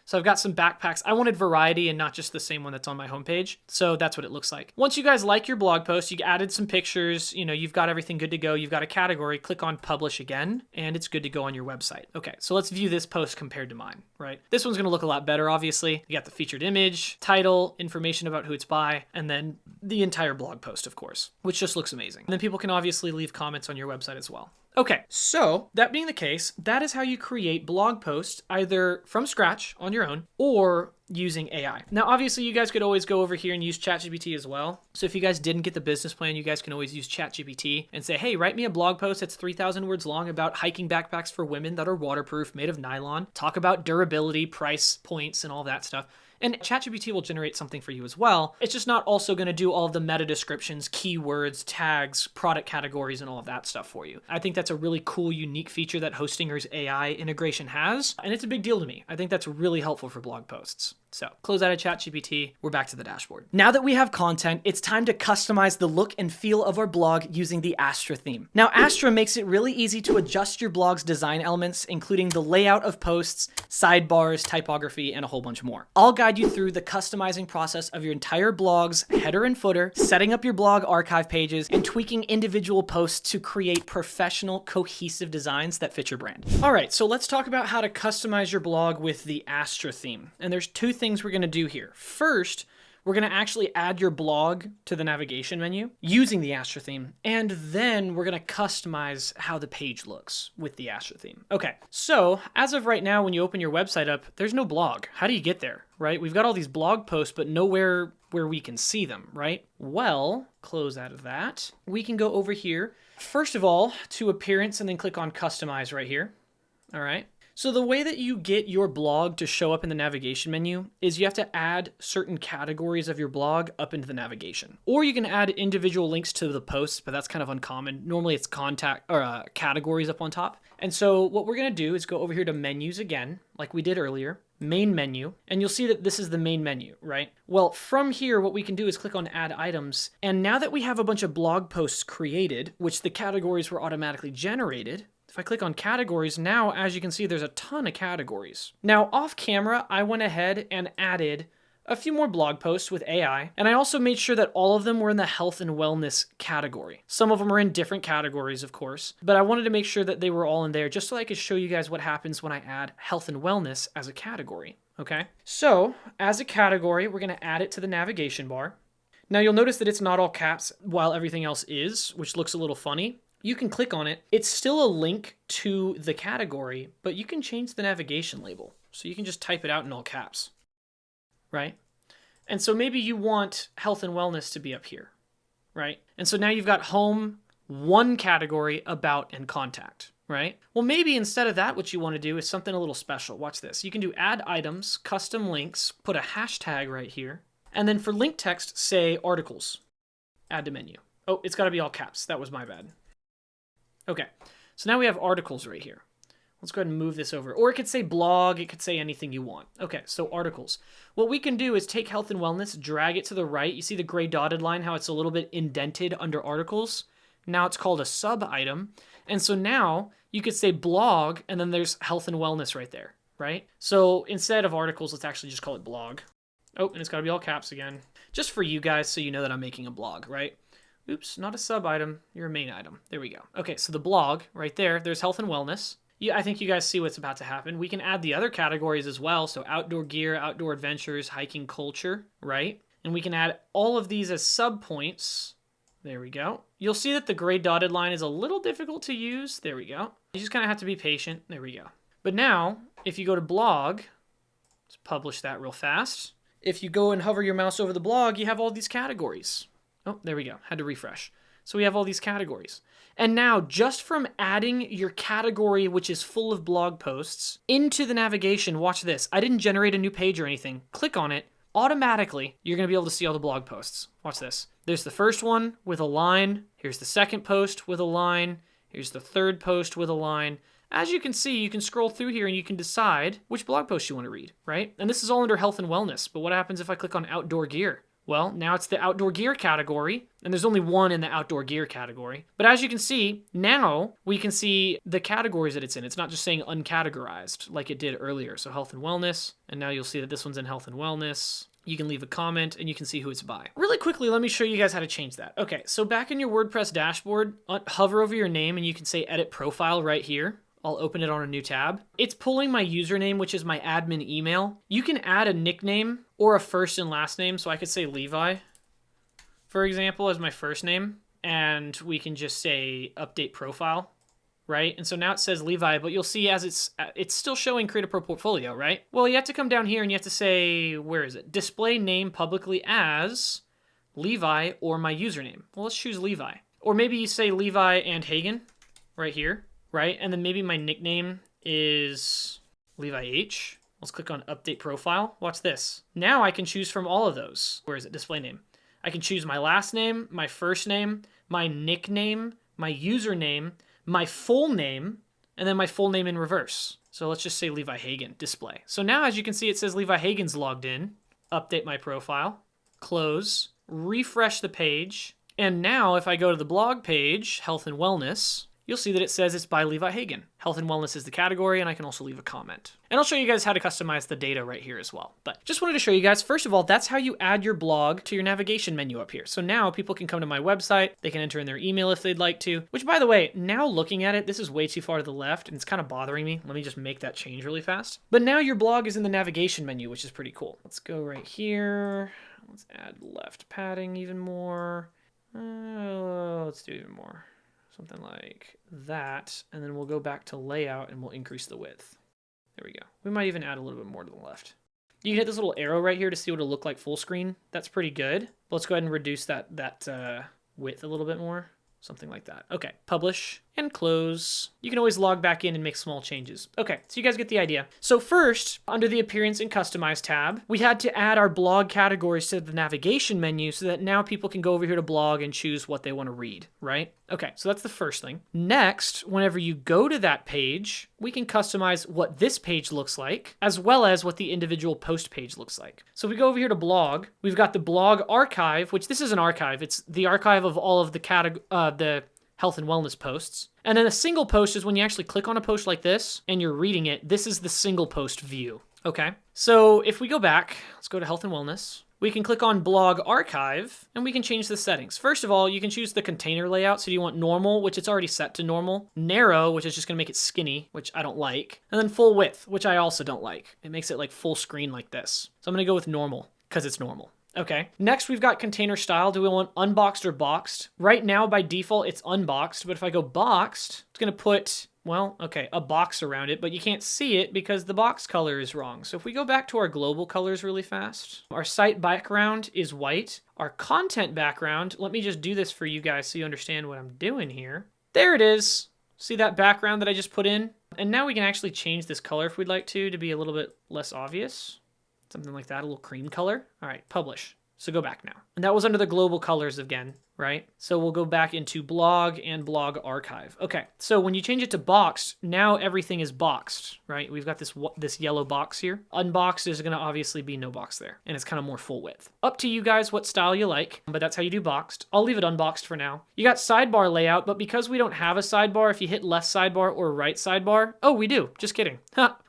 So I've got some backpacks. I wanted variety and not just the same one that's on my homepage. So that's what it looks like. Once you guys like your blog post, you added some pictures, you've got everything good to go. You've got a category, click on publish again, and it's good to go on your website. Okay, so let's view this post compared to mine, right? This one's gonna look a lot better, obviously. You got the featured image, title, information about who it's by, and then the entire blog post, of course, which just looks amazing. And then people can obviously leave comments on your website as well. Okay, so that being the case, that is how you create blog posts either from scratch on your own or using AI. Now, obviously, you guys could always go over here and use ChatGPT as well. So if you guys didn't get the business plan, you guys can always use ChatGPT and say, hey, write me a blog post that's 3,000 words long about hiking backpacks for women that are waterproof, made of nylon. Talk about durability, price points, and all that stuff. And ChatGPT will generate something for you as well. It's just not also going to do all of the meta descriptions, keywords, tags, product categories, and all of that stuff for you. I think that's a really cool, unique feature that Hostinger's AI integration has, and it's a big deal to me. I think that's really helpful for blog posts. So close out of ChatGPT, we're back to the dashboard. Now that we have content, it's time to customize the look and feel of our blog using the Astra theme. Now, Astra makes it really easy to adjust your blog's design elements, including the layout of posts, sidebars, typography, and a whole bunch more. I'll guide you through the customizing process of your entire blog's header and footer, setting up your blog archive pages, and tweaking individual posts to create professional, cohesive designs that fit your brand. All right, so let's talk about how to customize your blog with the Astra theme. And there's two things we're going to do here. First, we're going to actually add your blog to the navigation menu using the Astra theme, and then we're going to customize how the page looks with the Astra theme. Okay, so as of right now, when you open your website up, there's no blog. How do you get there, right? We've got all these blog posts, but nowhere where we can see them, right? Well, close out of that. We can go over here, first of all, to Appearance, and then click on Customize right here. All right. So the way that you get your blog to show up in the navigation menu is you have to add certain categories of your blog up into the navigation. Or you can add individual links to the posts, but that's kind of uncommon. Normally it's contact or categories up on top. And so what we're going to do is go over here to menus again, like we did earlier, main menu, and you'll see that this is the main menu, right? Well, from here, what we can do is click on add items. And now that we have a bunch of blog posts created, which the categories were automatically generated, if I click on categories, now, as you can see, there's a ton of categories. Now, off camera, I went ahead and added a few more blog posts with AI, and I also made sure that all of them were in the health and wellness category. Some of them are in different categories, of course, but I wanted to make sure that they were all in there just so I could show you guys what happens when I add health and wellness as a category, okay? So, as a category, we're gonna add it to the navigation bar. Now, you'll notice that it's not all caps while everything else is, which looks a little funny. You can click on it. It's still a link to the category, but you can change the navigation label. So you can just type it out in all caps, right? And so maybe you want health and wellness to be up here, right? And so now you've got home, one category, about, and contact, right? Well, maybe instead of that, what you want to do is something a little special. Watch this. You can do add items, custom links, put a hashtag right here, and then for link text, say articles, add to menu. Oh, it's got to be all caps. That was my bad. Okay, so now we have articles right here. Let's go ahead and move this over. Or it could say blog, it could say anything you want. Okay, so articles. What we can do is take health and wellness, drag it to the right. You see the gray dotted line, how it's a little bit indented under articles? Now it's called a sub-item. And so now you could say blog, and then there's health and wellness right there, right? So instead of articles, let's actually just call it blog. Oh, and it's gotta be all caps again. Just for you guys so you know that I'm making a blog, right? Oops, not a sub-item, you're a main item. There we go. Okay, so the blog right there, there's health and wellness. Yeah, I think you guys see what's about to happen. We can add the other categories as well. So outdoor gear, outdoor adventures, hiking culture, right? And we can add all of these as sub-points. There we go. You'll see that the gray dotted line is a little difficult to use. There we go. You just kind of have to be patient. There we go. But now, if you go to blog, let's publish that real fast. If you go and hover your mouse over the blog, you have all these categories. Oh, there we go. Had to refresh. So we have all these categories. And now, just from adding your category, which is full of blog posts, into the navigation, watch this. I didn't generate a new page or anything. Click on it. Automatically, you're going to be able to see all the blog posts. Watch this. There's the first one with a line. Here's the second post with a line. Here's the third post with a line. As you can see, you can scroll through here and you can decide which blog post you want to read, right? And this is all under health and wellness. But what happens if I click on outdoor gear? Well, now it's the outdoor gear category, and there's only one in the outdoor gear category. But as you can see, now we can see the categories that it's in. It's not just saying uncategorized like it did earlier. So health and wellness, and now you'll see that this one's in health and wellness. You can leave a comment, and you can see who it's by. Really quickly, let me show you guys how to change that. Okay, so back in your WordPress dashboard, hover over your name, and you can say Edit Profile right here. I'll open it on a new tab. It's pulling my username, which is my admin email. You can add a nickname or a first and last name. So I could say Levi, for example, as my first name. And we can just say update profile right? And so now it says Levi, but you'll see as it's still showing create a pro portfolio, right? Well, you have to come down here and you have to say, where is it? Display name publicly as Levi or my username. Well, let's choose Levi. Or maybe you say Levi and Hagen right here, right? And then maybe my nickname is Levi H. Let's click on update profile. Watch this. Now I can choose from all of those. Where is it? Display name. I can choose my last name, my first name, my nickname, my username, my full name, and then my full name in reverse. So let's just say Levi Hagen, display. So now as you can see, it says Levi Hagen's logged in. Update my profile, close, refresh the page. And now if I go to the blog page, health and wellness, you'll see that it says it's by Levi Hagen. Health and wellness is the category, and I can also leave a comment. And I'll show you guys how to customize the data right here as well. But just wanted to show you guys, first of all, that's how you add your blog to your navigation menu up here. So now people can come to my website, they can enter in their email if they'd like to, which by the way, now looking at it, this is way too far to the left and it's kind of bothering me. Let me just make that change really fast. But now your blog is in the navigation menu, which is pretty cool. Let's go right here. Let's add left padding even more. Let's do even more. Something like that, and then we'll go back to layout and we'll increase the width. There we go. We might even add a little bit more to the left. You can hit this little arrow right here to see what it'll look like full screen. That's pretty good. Let's go ahead and reduce that width a little bit more. Something like that. Okay, publish and close. You can always log back in and make small changes. Okay, so you guys get the idea. So first, under the Appearance and Customize tab, we had to add our blog categories to the navigation menu so that now people can go over here to blog and choose what they want to read, right? Okay, so that's the first thing. Next, whenever you go to that page, we can customize what this page looks like, as well as what the individual post page looks like. So if we go over here to blog, we've got the blog archive, which this is an archive. It's the archive of all of the health and wellness posts. And then a single post is when you actually click on a post like this and you're reading it. This is the single post view. Okay. So if we go back, let's go to health and wellness. We can click on blog archive and we can change the settings. First of all, you can choose the container layout. So do you want normal, which it's already set to normal, narrow, which is just gonna make it skinny, which I don't like, and then full width, which I also don't like. It makes it like full screen like this. So I'm gonna go with normal because it's normal. Okay, next we've got container style. Do we want unboxed or boxed? Right now, by default, it's unboxed, but if I go boxed, it's gonna put, well, okay, a box around it, but you can't see it because the box color is wrong. So if we go back to our global colors really fast, our site background is white. Our content background, let me just do this for you guys so you understand what I'm doing here. There it is. See that background that I just put in? And now we can actually change this color if we'd like to be a little bit less obvious. Something like that, a little cream color. All right, publish. So go back now. And that was under the global colors again, right? So we'll go back into blog and blog archive. Okay, so when you change it to boxed, now everything is boxed, right? We've got this yellow box here. Unboxed is gonna obviously be no box there, and it's kind of more full width. Up to you guys what style you like, but that's how you do boxed. I'll leave it unboxed for now. You got sidebar layout, but because we don't have a sidebar, if you hit left sidebar or right sidebar, oh, we do, just kidding.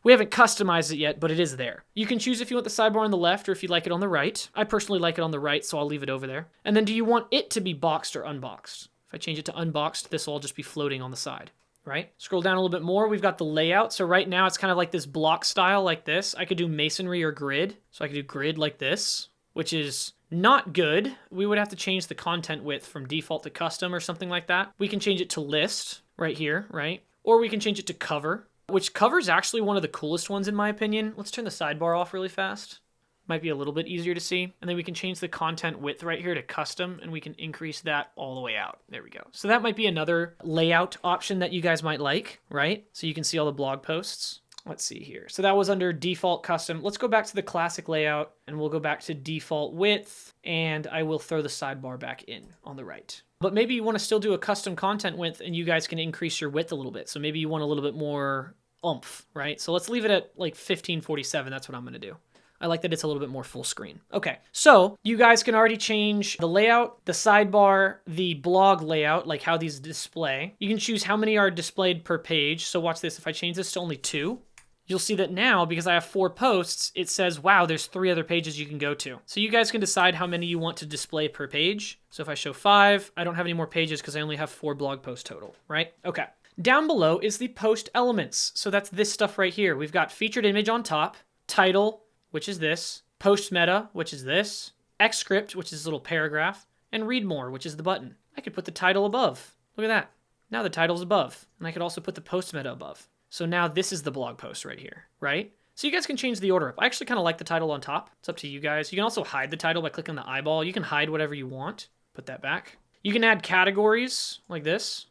We haven't customized it yet, but it is there. You can choose if you want the sidebar on the left or if you like it on the right. I personally like it on the right, so I'll leave it over there. And then do you want it to be boxed or unboxed? If I change it to unboxed, this will all just be floating on the side, right? Scroll down a little bit more, we've got the layout. So right now it's kind of like this block style like this. I could do masonry or grid. So I could do grid like this, which is not good. We would have to change the content width from default to custom or something like that. We can change it to list right here, right? Or we can change it to cover, which cover is actually one of the coolest ones in my opinion. Let's turn the sidebar off really fast. Might be a little bit easier to see. And then we can change the content width right here to custom and we can increase that all the way out. There we go. So that might be another layout option that you guys might like, right? So you can see all the blog posts. Let's see here. So that was under default custom. Let's go back to the classic layout and we'll go back to default width and I will throw the sidebar back in on the right. But maybe you want to still do a custom content width and you guys can increase your width a little bit. So maybe you want a little bit more oomph, right? So let's leave it at like 1547. That's what I'm going to do. I like that it's a little bit more full screen. Okay, so you guys can already change the layout, the sidebar, the blog layout, like how these display. You can choose how many are displayed per page. So watch this, if I change this to only 2, you'll see that now, because I have 4 posts, it says, wow, there's 3 other pages you can go to. So you guys can decide how many you want to display per page. So if I show 5, I don't have any more pages because I only have 4 blog posts total, right? Okay. Down below is the post elements. So that's this stuff right here. We've got featured image on top, title, which is this, post meta, which is this, X script, which is this little paragraph, and read more, which is the button. I could put the title above. Look at that. Now the title's above, and I could also put the post meta above. So now this is the blog post right here, right? So you guys can change the order up. I actually kind of like the title on top. It's up to you guys. You can also hide the title by clicking the eyeball. You can hide whatever you want. Put that back. You can add categories like this,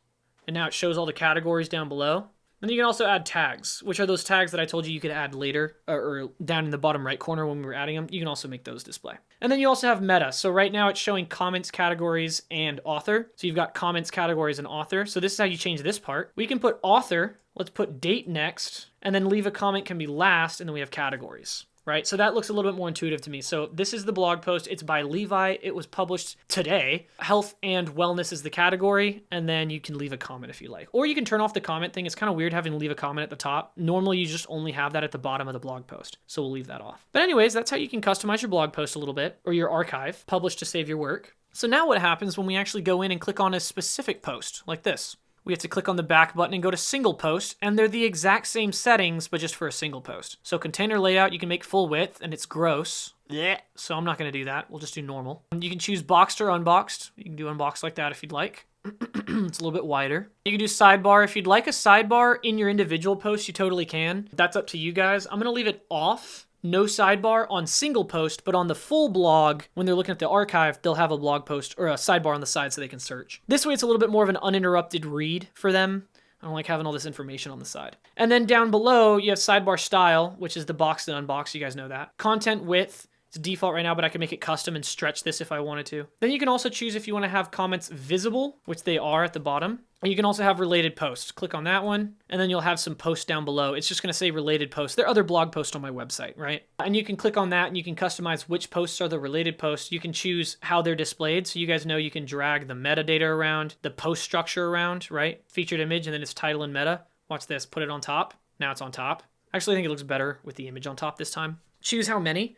and now it shows all the categories down below. Then you can also add tags, which are those tags that I told you could add later or down in the bottom right corner when we were adding them. You can also make those display. And then you also have meta. So right now it's showing comments, categories, and author. So you've got comments, categories, and author. So this is how you change this part. We can put author, let's put date next, and then leave a comment can be last, and then we have categories. Right? So that looks a little bit more intuitive to me. So this is the blog post. It's by Levi. It was published today. Health and wellness is the category. And then you can leave a comment if you like. Or you can turn off the comment thing. It's kind of weird having to leave a comment at the top. Normally, you just only have that at the bottom of the blog post. So we'll leave that off. But anyways, that's how you can customize your blog post a little bit, or your archive, publish to save your work. So now what happens when we actually go in and click on a specific post like this? We have to click on the back button and go to single post, and they're the exact same settings, but just for a single post. So container layout, you can make full width, and it's gross. Blech. So I'm not gonna do that. We'll just do normal. You can choose boxed or unboxed. You can do unboxed like that if you'd like. It's a little bit wider. You can do sidebar. If you'd like a sidebar in your individual post, you totally can. That's up to you guys. I'm gonna leave it off. No sidebar on single post, but on the full blog, when they're looking at the archive, they'll have a blog post or a sidebar on the side so they can search. This way, it's a little bit more of an uninterrupted read for them. I don't like having all this information on the side. And then down below, you have sidebar style, which is the boxed and unboxed. You guys know that. Content width. It's default right now, but I can make it custom and stretch this if I wanted to. Then you can also choose if you want to have comments visible, which they are at the bottom. And you can also have related posts. Click on that one, and then you'll have some posts down below. It's just going to say related posts. There are other blog posts on my website, right? And you can click on that, and you can customize which posts are the related posts. You can choose how they're displayed. So you guys know you can drag the metadata around, the post structure around, right? Featured image, and then its title and meta. Watch this. Put it on top. Now it's on top. Actually, I think it looks better with the image on top this time. Choose how many.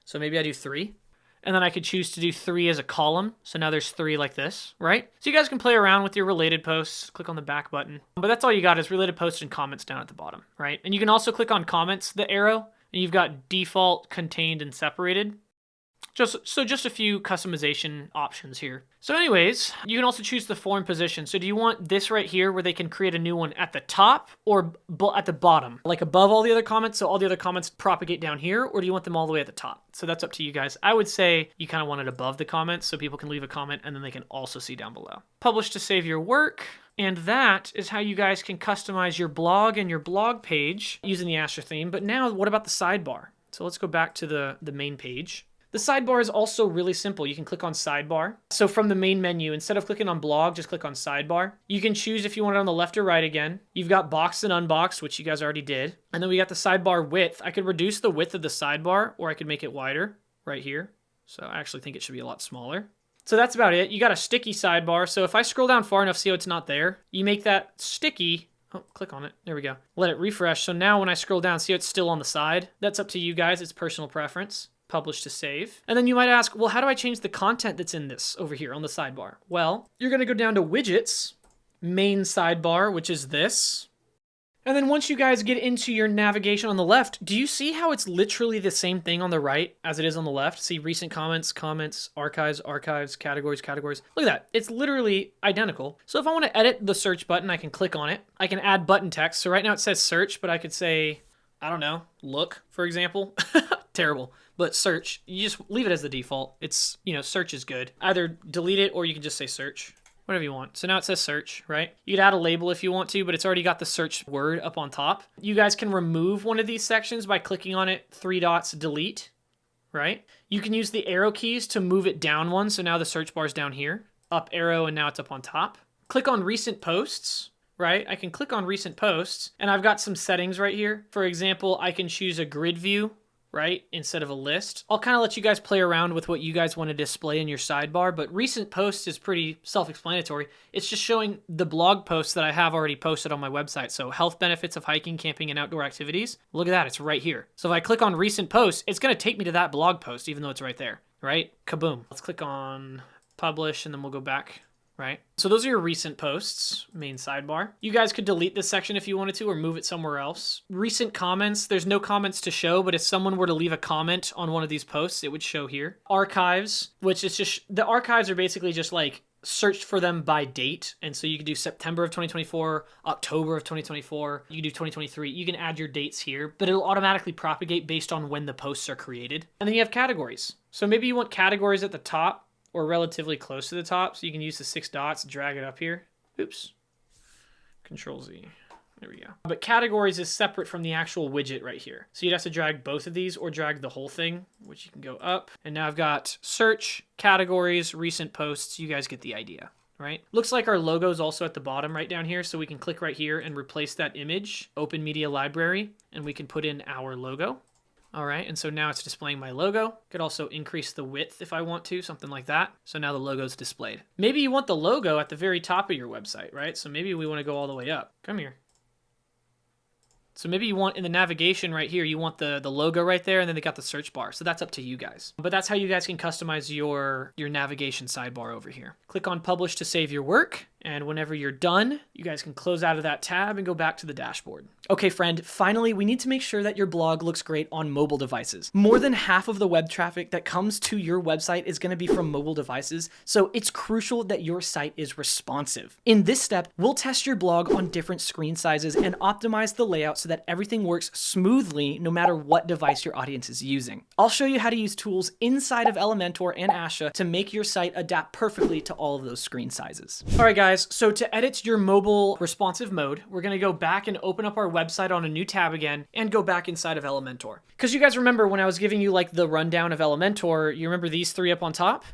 So maybe I do 3. And then I could choose to do 3 as a column. So now there's 3 like this, right? So you guys can play around with your related posts. Click on the back button. But that's all you got is related posts and comments down at the bottom, right? And you can also click on comments, the arrow, and you've got default, contained, and separated. Just a few customization options here. So anyways, you can also choose the form position. So do you want this right here where they can create a new one at the top or at the bottom? Like above all the other comments, so all the other comments propagate down here, or do you want them all the way at the top? So that's up to you guys. I would say you kind of want it above the comments so people can leave a comment and then they can also see down below. Publish to save your work. And that is how you guys can customize your blog and your blog page using the Astra theme. But now what about the sidebar? So let's go back to the main page. The sidebar is also really simple. You can click on sidebar. So from the main menu, instead of clicking on blog, just click on sidebar. You can choose if you want it on the left or right again. You've got boxed and unboxed, which you guys already did. And then we got the sidebar width. I could reduce the width of the sidebar, or I could make it wider right here. So I actually think it should be a lot smaller. So that's about it. You got a sticky sidebar. So if I scroll down far enough, see how it's not there? You make that sticky. Oh, click on it. There we go. Let it refresh. So now when I scroll down, see how it's still on the side? That's up to you guys. It's personal preference. Publish to save. And then you might ask, well, how do I change the content that's in this over here on the sidebar? Well, you're going to go down to widgets, main sidebar, which is this. And then once you guys get into your navigation on the left, do you see how it's literally the same thing on the right as it is on the left? See recent comments, comments, archives, archives, categories, categories. Look at that. It's literally identical. So if I want to edit the search button, I can click on it. I can add button text. So right now it says search, but I could say, I don't know, look, for example. Terrible. But search, you just leave it as the default. It's, search is good. Either delete it or you can just say search. Whatever you want. So now it says search, right? You could add a label if you want to, but it's already got the search word up on top. You guys can remove one of these sections by clicking on it, 3 dots, delete, right? You can use the arrow keys to move it down one. So now the search bar is down here, up arrow, and now it's up on top. Click on recent posts, right? I can click on recent posts and I've got some settings right here. For example, I can choose a grid view, right? Instead of a list. I'll kind of let you guys play around with what you guys want to display in your sidebar, but recent posts is pretty self-explanatory. It's just showing the blog posts that I have already posted on my website. So health benefits of hiking, camping, and outdoor activities. Look at that, it's right here. So if I click on recent posts, it's going to take me to that blog post, even though it's right there, right? Kaboom. Let's click on publish and then we'll go back. Right? So those are your recent posts, main sidebar. You guys could delete this section if you wanted to or move it somewhere else. Recent comments, there's no comments to show, but if someone were to leave a comment on one of these posts, it would show here. Archives, which is just, the archives are basically just like searched for them by date. And so you can do September of 2024, October of 2024, you can do 2023. You can add your dates here, but it'll automatically propagate based on when the posts are created. And then you have categories. So maybe you want categories at the top or relatively close to the top. So you can use the 6 dots, drag it up here. Oops. Control Z. There we go. But categories is separate from the actual widget right here. So you'd have to drag both of these or drag the whole thing, which you can go up. And now I've got search, categories, recent posts. You guys get the idea, right? Looks like our logo is also at the bottom right down here. So we can click right here and replace that image, Open Media Library, and we can put in our logo. All right, and so now it's displaying my logo. Could also increase the width if I want to, something like that. So now the logo's displayed. Maybe you want the logo at the very top of your website, right? So maybe we want to go all the way up. Come here. So maybe you want in the navigation right here, you want the logo right there, and then they got the search bar. So that's up to you guys. But that's how you guys can customize your navigation sidebar over here. Click on Publish to save your work. And whenever you're done, you guys can close out of that tab and go back to the dashboard. Okay, friend, finally, we need to make sure that your blog looks great on mobile devices. More than half of the web traffic that comes to your website is going to be from mobile devices, so it's crucial that your site is responsive. In this step, we'll test your blog on different screen sizes and optimize the layout so that everything works smoothly no matter what device your audience is using. I'll show you how to use tools inside of Elementor and Astra to make your site adapt perfectly to all of those screen sizes. All right, guys. So to edit your mobile responsive mode, we're going to go back and open up our website on a new tab again and go back inside of Elementor. Because you guys remember when I was giving you like the rundown of Elementor, you remember these 3 up on top?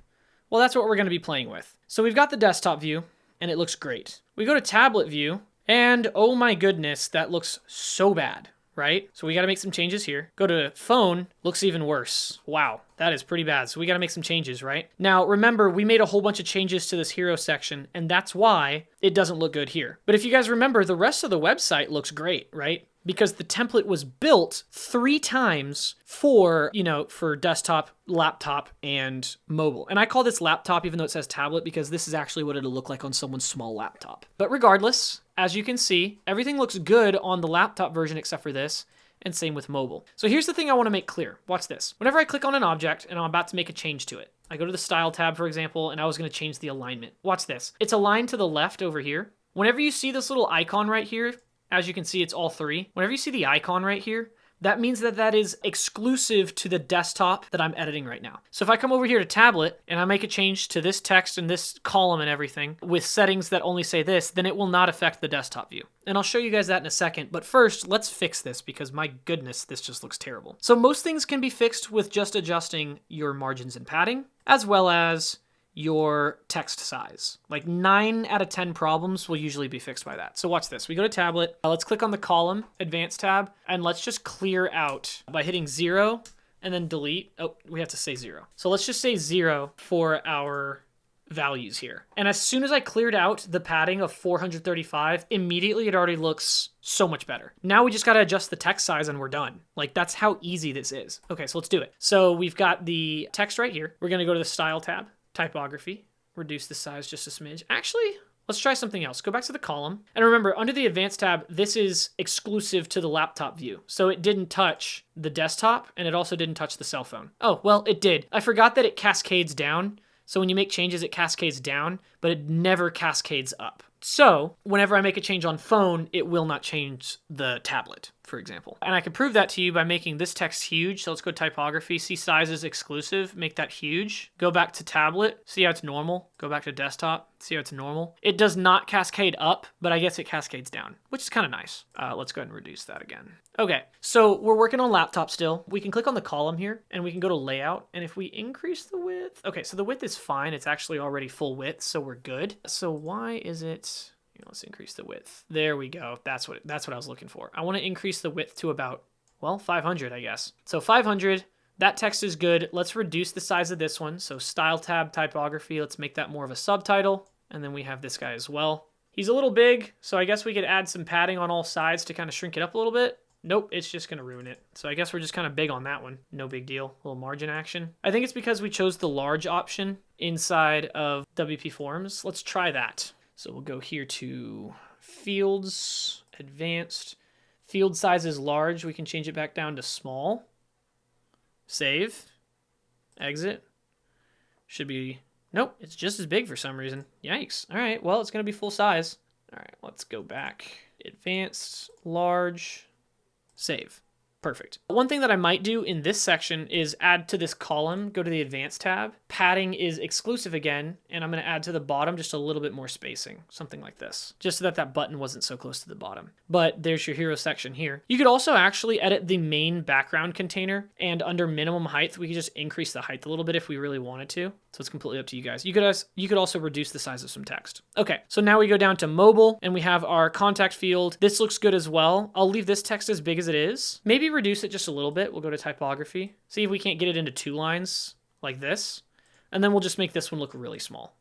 Well, that's what we're going to be playing with. So we've got the desktop view and it looks great. We go to tablet view and oh my goodness, that looks so bad, right? So we got to make some changes here. Go to phone, looks even worse. Wow. That is pretty bad. So we got to make some changes, right? Now, remember, we made a whole bunch of changes to this hero section, and that's why it doesn't look good here. But if you guys remember, the rest of the website looks great, right? Because the template was built 3 times for, for desktop, laptop, and mobile. And I call this laptop, even though it says tablet, because this is actually what it'll look like on someone's small laptop. But regardless, as you can see, everything looks good on the laptop version except for this. And same with mobile. So here's the thing I want to make clear. Watch this. Whenever I click on an object and I'm about to make a change to it, I go to the style tab, for example, and I was going to change the alignment. Watch this. It's aligned to the left over here. Whenever you see this little icon right here, as you can see, it's all 3. Whenever you see the icon right here, that means that that is exclusive to the desktop that I'm editing right now. So if I come over here to tablet and I make a change to this text and this column and everything with settings that only say this, then it will not affect the desktop view. And I'll show you guys that in a second. But first, let's fix this because my goodness, this just looks terrible. So most things can be fixed with just adjusting your margins and padding, as well as your text size. Like 9 out of 10 problems will usually be fixed by that. So watch this. We go to tablet. Let's click on the column, advanced tab, and let's just clear out by hitting 0 and then delete. Oh, we have to say 0. So let's just say 0 for our values here. And as soon as I cleared out the padding of 435, immediately it already looks so much better. Now we just got to adjust the text size and we're done. Like that's how easy this is. Okay, so let's do it. So we've got the text right here. We're going to go to the style tab. Typography, reduce the size just a smidge. Actually, let's try something else. Go back to the column. And remember, under the advanced tab, this is exclusive to the laptop view. So it didn't touch the desktop and it also didn't touch the cell phone. Oh, well, it did. I forgot that it cascades down. So when you make changes, it cascades down, but it never cascades up. So whenever I make a change on phone, it will not change the tablet, for example. And I can prove that to you by making this text huge. So let's go typography, see size is exclusive, make that huge. Go back to tablet, see how it's normal. Go back to desktop, see how it's normal. It does not cascade up, but I guess it cascades down, which is kind of nice. Let's go ahead and reduce that again. Okay, so we're working on laptop still. We can click on the column here and we can go to layout. And if we increase the width, okay, so the width is fine. It's actually already full width, so we're good. So why is it, let's increase the width. There we go. That's what I was looking for. I want to increase the width to about, well, 500, I guess. So 500, that text is good. Let's reduce the size of this one. So style tab, typography, let's make that more of a subtitle. And then we have this guy as well. He's a little big, so I guess we could add some padding on all sides to kind of shrink it up a little bit. Nope, it's just going to ruin it. So I guess we're just kind of big on that one. No big deal. A little margin action. I think it's because we chose the large option inside of WP Forms. Let's try that. So we'll go here to fields, advanced. Field size is large. We can change it back down to small. Save. Exit. Should be Nope, it's just as big for some reason. Yikes. All right, well, it's going to be full size. All right, let's go back. Advanced, large, save. Perfect. One thing that I might do in this section is add to this column, go to the advanced tab. Padding is exclusive again, and I'm going to add to the bottom just a little bit more spacing, something like this, just so that that button wasn't so close to the bottom. But there's your hero section here. You could also actually edit the main background container, and under minimum height, we could just increase the height a little bit if we really wanted to. So it's completely up to you guys. You could also reduce the size of some text. Okay, so now we go down to mobile, and we have our contact field. This looks good as well. I'll leave this text as big as it is. Maybe reduce it just a little bit. We'll go to typography. See if we can't get it into 2 lines like this. And then we'll just make this one look really small.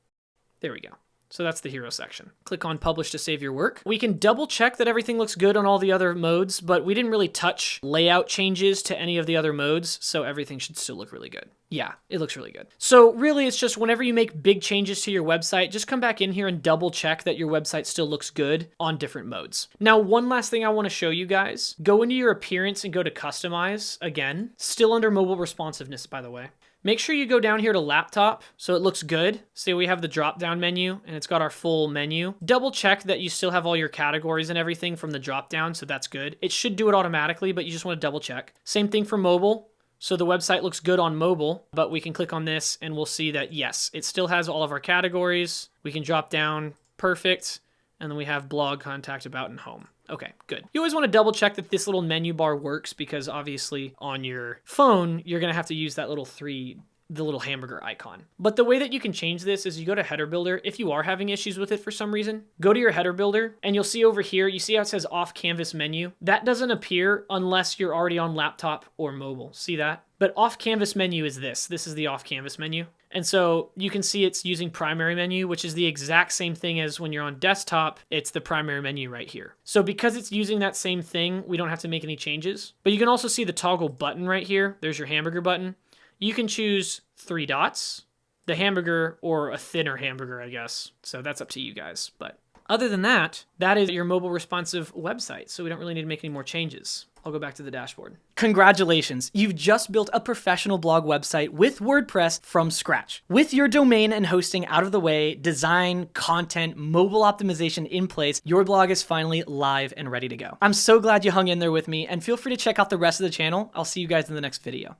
There we go. So that's the hero section. Click on publish to save your work. We can double check that everything looks good on all the other modes, but we didn't really touch layout changes to any of the other modes, so everything should still look really good. Yeah, it looks really good. So really, it's just whenever you make big changes to your website, just come back in here and double check that your website still looks good on different modes. Now, one last thing I want to show you guys. Go into your appearance and go to customize again. Still under mobile responsiveness, by the way. Make sure you go down here to laptop so it looks good. See, we have the drop down menu and it's got our full menu. Double check that you still have all your categories and everything from the drop down, so that's good. It should do it automatically, but you just want to double check. Same thing for mobile. So the website looks good on mobile, but we can click on this and we'll see that yes, it still has all of our categories. We can drop down, perfect. And then we have blog, contact, about, and home. Okay, good. You always want to double check that this little menu bar works because obviously on your phone, you're going to have to use that little the little hamburger icon. But the way that you can change this is you go to header builder. If you are having issues with it for some reason, go to your header builder and you'll see over here, you see how it says off canvas menu. That doesn't appear unless you're already on laptop or mobile. See that? But off canvas menu is this. This is the off canvas menu. And so you can see it's using primary menu, which is the exact same thing as when you're on desktop, it's the primary menu right here. So because it's using that same thing, we don't have to make any changes. But you can also see the toggle button right here. There's your hamburger button. You can choose 3 dots, the hamburger, or a thinner hamburger, I guess. So that's up to you guys. But other than that, that is your mobile responsive website. So we don't really need to make any more changes. I'll go back to the dashboard. Congratulations, you've just built a professional blog website with WordPress from scratch. With your domain and hosting out of the way, design, content, mobile optimization in place, your blog is finally live and ready to go. I'm so glad you hung in there with me, and feel free to check out the rest of the channel. I'll see you guys in the next video.